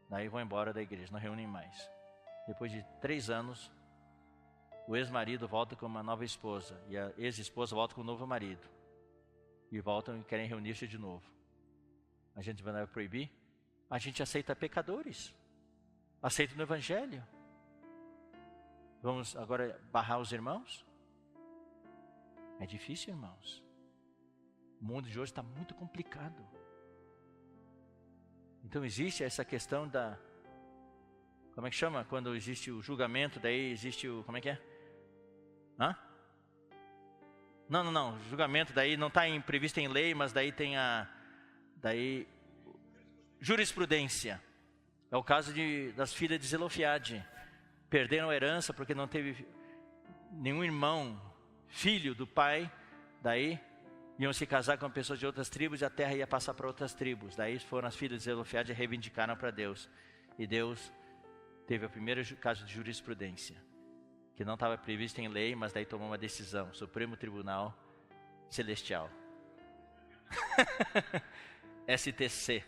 Daí vão embora da igreja, não reúnem mais. Depois de 3 anos, o ex-marido volta com uma nova esposa. E a ex-esposa volta com um novo marido. E voltam e querem reunir-se de novo. A gente vai proibir? A gente aceita pecadores. Aceita no evangelho. Vamos agora barrar os irmãos? É difícil, irmãos. O mundo de hoje está muito complicado. Então existe essa questão da... Como é que chama? Quando existe o julgamento, daí existe o... Como é que é? Hã? Não. Julgamento daí não está previsto em lei, mas daí tem a... Daí... Jurisprudência. É o caso das filhas de Zelofiade. Perderam a herança porque não teve nenhum irmão, filho do pai. Daí iam se casar com pessoas de outras tribos e a terra ia passar para outras tribos. Daí foram as filhas de Zelofiade e reivindicaram para Deus. E Deus teve o primeiro caso de jurisprudência, que não estava previsto em lei, mas daí tomou uma decisão. Supremo Tribunal Celestial. STC.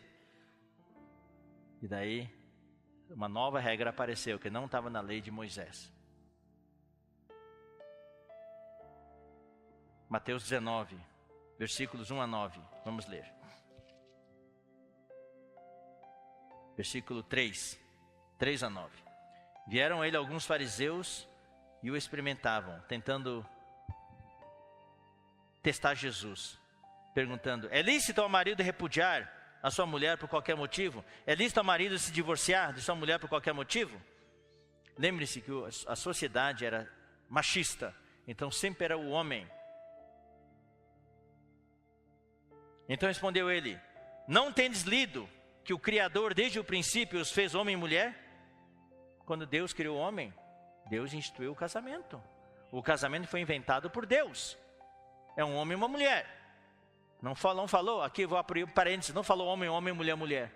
E daí, uma nova regra apareceu, que não estava na lei de Moisés. Mateus 19, versículos 1 a 9. Vamos ler. Versículo 3 a 9. Vieram a ele alguns fariseus e o experimentavam, tentando testar Jesus. Perguntando, é lícito ao marido repudiar a sua mulher por qualquer motivo? É lícito ao marido se divorciar de sua mulher por qualquer motivo? Lembre-se que a sociedade era machista, então sempre era o homem. Então respondeu ele, não tendes lido que o Criador desde o princípio os fez homem e mulher? Quando Deus criou o homem, Deus instituiu o casamento. O casamento foi inventado por Deus. É um homem e uma mulher. Não falou, aqui eu vou abrir parênteses, não falou homem, mulher, mulher.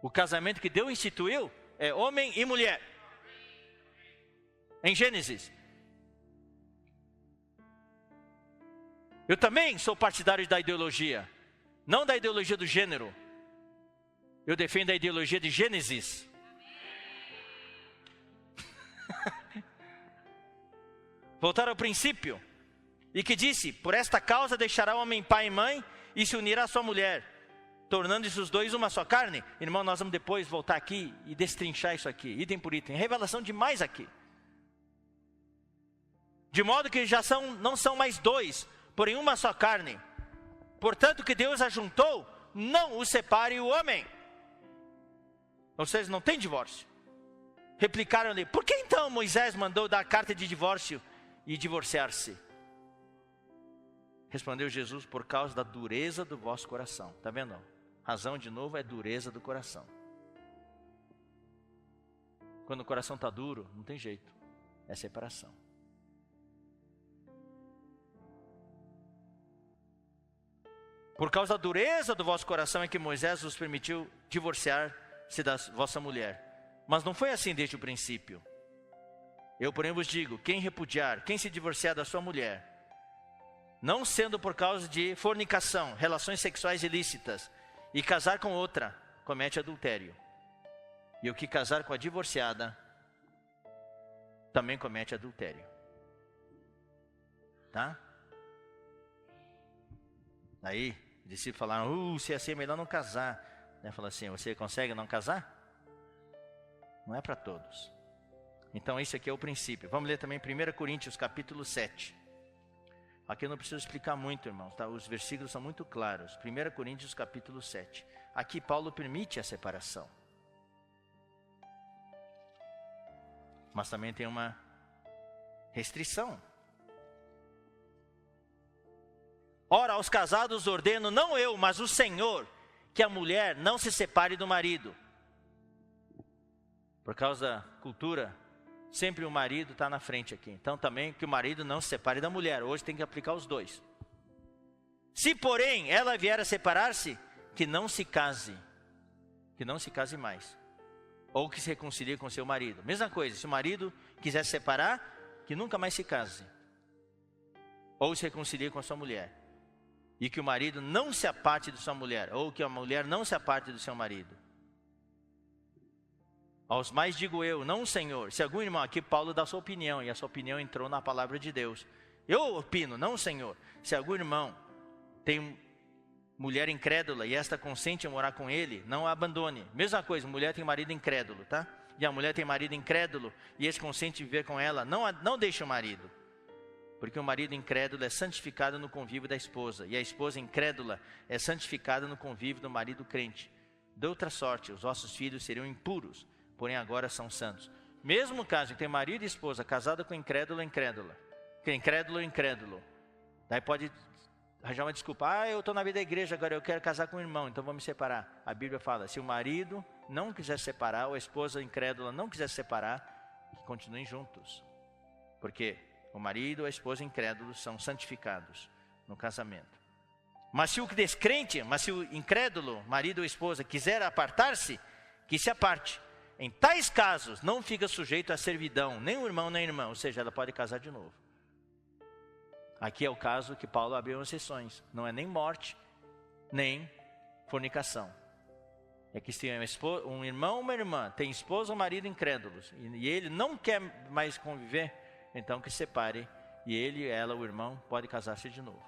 O casamento que Deus instituiu é homem e mulher. Em Gênesis. Eu também sou partidário da ideologia, não da ideologia do gênero. Eu defendo a ideologia de Gênesis. Voltar ao princípio. E que disse, por esta causa deixará o homem pai e mãe e se unirá à sua mulher, tornando-se os dois uma só carne. Irmão, nós vamos depois voltar aqui e destrinchar isso aqui, item por item. Revelação demais aqui. De modo que já não são mais dois, porém uma só carne. Portanto, que Deus ajuntou, não o separe o homem. Ou seja, não tem divórcio. Replicaram-lhe, por que então Moisés mandou dar carta de divórcio e divorciar-se? Respondeu Jesus, por causa da dureza do vosso coração. Está vendo? Razão, de novo, é dureza do coração. Quando o coração está duro, não tem jeito. É separação. Por causa da dureza do vosso coração é que Moisés vos permitiu divorciar-se da vossa mulher. Mas não foi assim desde o princípio. Eu, porém, vos digo, quem repudiar, quem se divorciar da sua mulher, não sendo por causa de fornicação, relações sexuais ilícitas, e casar com outra, comete adultério. E o que casar com a divorciada, também comete adultério. Tá? Aí, os discípulos falaram, se é assim é melhor não casar. Falou assim, você consegue não casar? Não é para todos. Então, esse aqui é o princípio. Vamos ler também 1 Coríntios, capítulo 7. Aqui eu não preciso explicar muito, irmãos, tá? Os versículos são muito claros. 1 Coríntios, capítulo 7. Aqui Paulo permite a separação. Mas também tem uma restrição. Ora, aos casados ordeno, não eu, mas o Senhor, que a mulher não se separe do marido. Por causa da cultura, sempre o marido está na frente aqui. Então também que o marido não se separe da mulher. Hoje tem que aplicar os dois. Se porém ela vier a separar-se, que não se case mais. Ou que se reconcilie com seu marido. Mesma coisa, se o marido quiser se separar, que nunca mais se case. Ou se reconcilie com a sua mulher. E que o marido não se aparte de sua mulher, ou que a mulher não se aparte do seu marido. Aos mais digo eu, não o Senhor. Se algum irmão, aqui Paulo dá sua opinião, e a sua opinião entrou na palavra de Deus. Eu opino, não o Senhor. Se algum irmão tem mulher incrédula e esta consente em morar com ele, não a abandone. Mesma coisa, mulher tem marido incrédulo, tá? E a mulher tem marido incrédulo e esse consente em viver com ela, não deixe o marido. Porque o marido incrédulo é santificado no convívio da esposa, e a esposa incrédula é santificada no convívio do marido crente. De outra sorte, os vossos filhos seriam impuros, porém agora são santos. Mesmo caso em que tem marido e esposa casada com incrédulo ou incrédula, que incrédulo ou incrédulo, daí pode arranjar uma desculpa, eu estou na vida da igreja agora, eu quero casar com um irmão, então vou me separar. A Bíblia fala, se o marido não quiser se separar, ou a esposa incrédula não quiser se separar, que continuem juntos. Porque o marido ou a esposa incrédulos são santificados no casamento. Mas se o descrente, mas se o incrédulo, marido ou esposa, quiser apartar-se, que se aparte. Em tais casos, não fica sujeito à servidão, nem o irmão nem a irmã, ou seja, ela pode casar de novo. Aqui é o caso que Paulo abriu as exceções, não é nem morte, nem fornicação. É que se um irmão ou uma irmã tem esposa ou marido incrédulos, e ele não quer mais conviver, então que separe, e ele, ela, o irmão, pode casar-se de novo.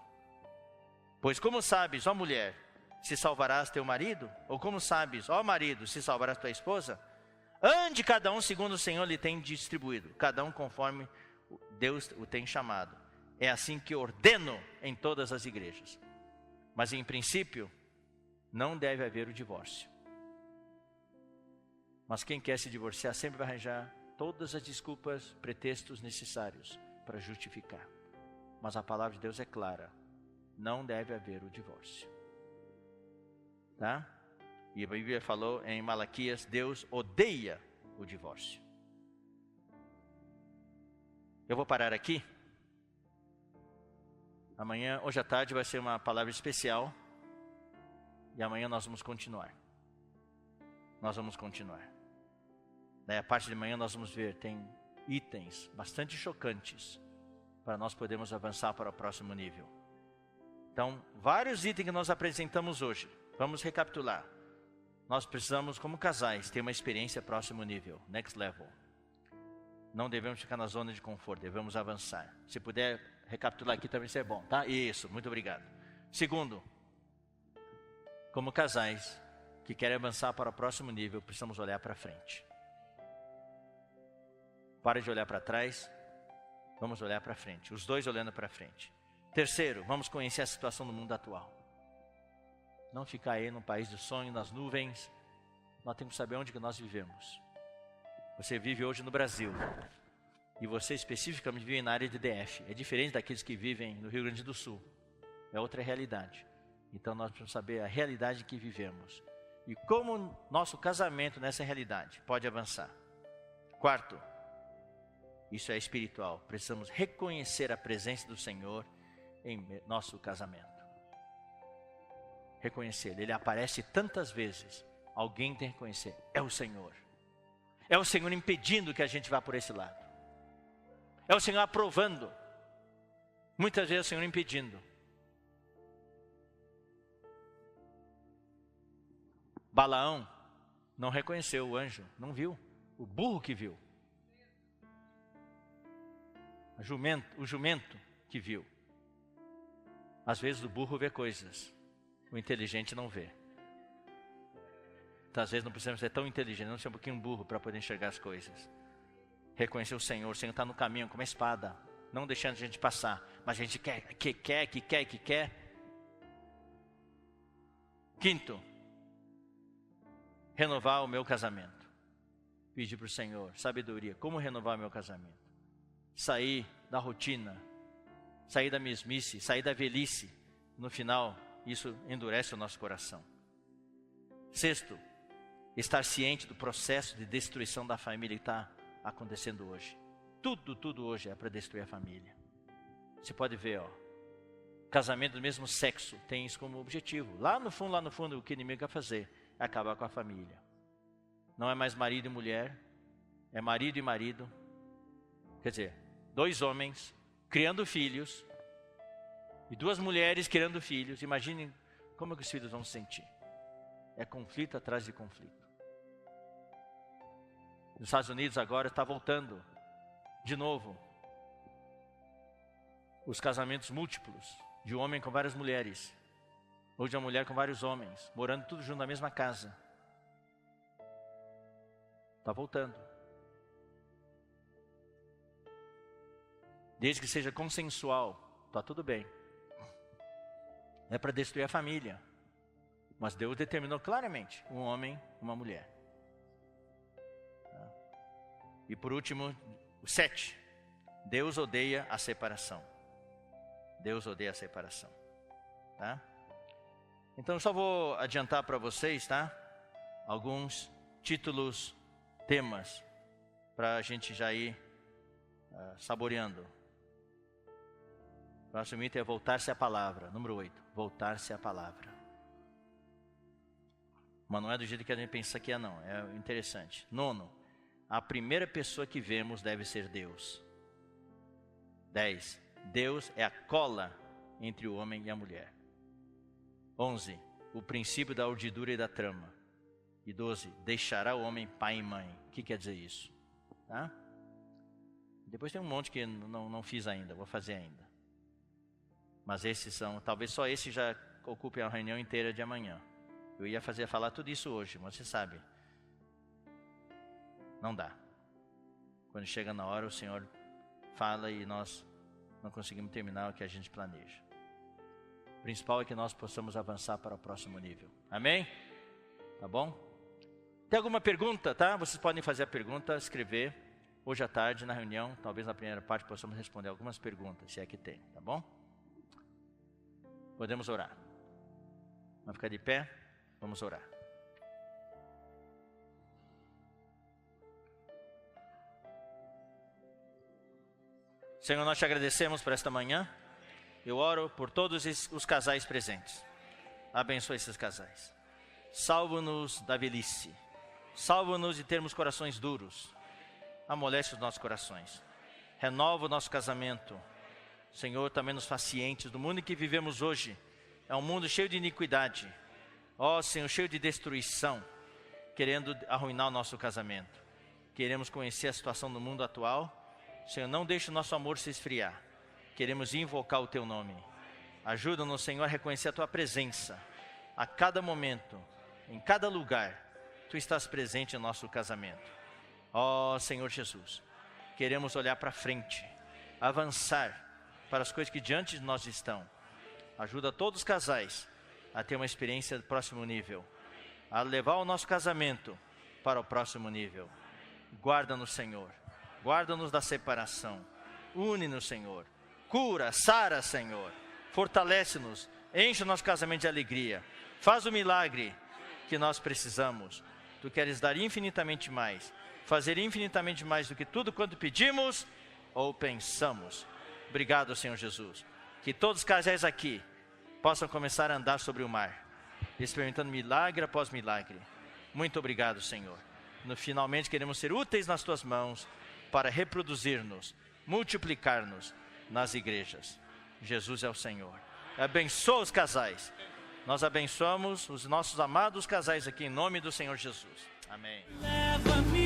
Pois como sabes, ó mulher, se salvarás teu marido? Ou como sabes, ó marido, se salvarás tua esposa? Ande cada um segundo o Senhor lhe tem distribuído, cada um conforme Deus o tem chamado. É assim que ordeno em todas as igrejas. Mas em princípio, não deve haver o divórcio. Mas quem quer se divorciar sempre vai arranjar todas as desculpas, pretextos necessários para justificar. Mas a palavra de Deus é clara. Não deve haver o divórcio. Tá? E a Bíblia falou em Malaquias, Deus odeia o divórcio. Eu vou parar aqui. Amanhã, hoje à tarde, vai ser uma palavra especial. E amanhã nós vamos continuar. Nós vamos continuar. Daí a parte de manhã nós vamos ver, tem itens bastante chocantes para nós podermos avançar para o próximo nível. Então, vários itens que nós apresentamos hoje, vamos recapitular. Nós precisamos, como casais, ter uma experiência próximo nível, next level. Não devemos ficar na zona de conforto, devemos avançar. Se puder recapitular aqui também, isso é bom, tá? Isso, muito obrigado. Segundo, como casais que querem avançar para o próximo nível, precisamos olhar para frente. Para de olhar para trás, vamos olhar para frente. Os dois olhando para frente. Terceiro, vamos conhecer a situação do mundo atual. Não ficar aí no país do sonho, nas nuvens. Nós temos que saber onde que nós vivemos. Você vive hoje no Brasil. E você especificamente vive na área de DF. É diferente daqueles que vivem no Rio Grande do Sul. É outra realidade. Então nós precisamos saber a realidade que vivemos. E como nosso casamento nessa realidade pode avançar. Quarto, isso é espiritual. Precisamos reconhecer a presença do Senhor em nosso casamento. Reconhecer. Ele aparece tantas vezes. Alguém tem que reconhecer. É o Senhor. É o Senhor impedindo que a gente vá por esse lado. É o Senhor aprovando. Muitas vezes é o Senhor impedindo. Balaão não reconheceu o anjo. Não viu. O burro que viu. O jumento que viu. Às vezes o burro vê coisas, o inteligente não vê. Então às vezes não precisamos ser tão inteligentes, não ser um pouquinho burro para poder enxergar as coisas. Reconhecer o Senhor está no caminho com uma espada, não deixando a gente passar, mas a gente quer. Quinto, renovar o meu casamento. Pedir para o Senhor sabedoria, como renovar o meu casamento. Sair da rotina, sair da mesmice, sair da velhice no final, isso endurece o nosso coração. Sexto, estar ciente do processo de destruição da família que está acontecendo hoje. Tudo hoje é para destruir a família. Você pode ver, casamento do mesmo sexo tem isso como objetivo. Lá no fundo, o que o inimigo quer fazer é acabar com a família. Não é mais marido e mulher, é marido e marido. Quer dizer, 2 homens criando filhos e 2 mulheres criando filhos. Imaginem como que os filhos vão se sentir. É conflito atrás de conflito. Nos Estados Unidos agora está voltando de novo os casamentos múltiplos, de um homem com várias mulheres, ou de uma mulher com vários homens, morando tudo junto na mesma casa. Está voltando. Desde que seja consensual, está tudo bem. É para destruir a família. Mas Deus determinou claramente, um homem, uma mulher. E por último, o 7. Deus odeia a separação. Deus odeia a separação. Tá? Então, só vou adiantar para vocês, tá? Alguns títulos, temas, para a gente já ir saboreando. O próximo item é voltar-se à palavra. Número 8, voltar-se à palavra. Mas não é do jeito que a gente pensa que é, não. É interessante. 9, a primeira pessoa que vemos deve ser Deus. 10, Deus é a cola entre o homem e a mulher. 11, o princípio da urdidura e da trama. E 12, deixará o homem pai e mãe. O que quer dizer isso? Tá? Depois tem um monte que não fiz ainda, vou fazer ainda. Mas esses são, talvez só esse já ocupe a reunião inteira de amanhã. Eu ia falar tudo isso hoje, mas você sabe, não dá. Quando chega na hora, o Senhor fala e nós não conseguimos terminar o que a gente planeja. O principal é que nós possamos avançar para o próximo nível. Amém? Tá bom? Tem alguma pergunta, tá? Vocês podem fazer a pergunta, escrever. Hoje à tarde, na reunião, talvez na primeira parte, possamos responder algumas perguntas, se é que tem, tá bom? Podemos orar. Vamos ficar de pé? Vamos orar. Senhor, nós te agradecemos por esta manhã. Eu oro por todos os casais presentes. Abençoe esses casais. Salva-nos da velhice. Salva-nos de termos corações duros. Amolece os nossos corações. Renova o nosso casamento. Senhor, também nos faz cientes do mundo em que vivemos hoje. É um mundo cheio de iniquidade. Ó Senhor, cheio de destruição. Querendo arruinar o nosso casamento. Queremos conhecer a situação do mundo atual. Senhor, não deixe o nosso amor se esfriar. Queremos invocar o Teu nome. Ajuda-nos, Senhor, a reconhecer a Tua presença. A cada momento, em cada lugar, Tu estás presente no nosso casamento. Ó Senhor Jesus, queremos olhar para frente, avançar para as coisas que diante de nós estão. Ajuda todos os casais a ter uma experiência do próximo nível, a levar o nosso casamento para o próximo nível. Guarda-nos, Senhor, guarda-nos da separação, une-nos, Senhor, cura, sara, Senhor, fortalece-nos, enche o nosso casamento de alegria, faz o milagre que nós precisamos. Tu queres dar infinitamente mais, fazer infinitamente mais do que tudo quanto pedimos ou pensamos. Obrigado, Senhor Jesus, que todos os casais aqui possam começar a andar sobre o mar, experimentando milagre após milagre. Muito obrigado, Senhor. Finalmente queremos ser úteis nas Tuas mãos para reproduzir-nos, multiplicar-nos nas igrejas. Jesus é o Senhor. Abençoa os casais. Nós abençoamos os nossos amados casais aqui em nome do Senhor Jesus. Amém. Leva-me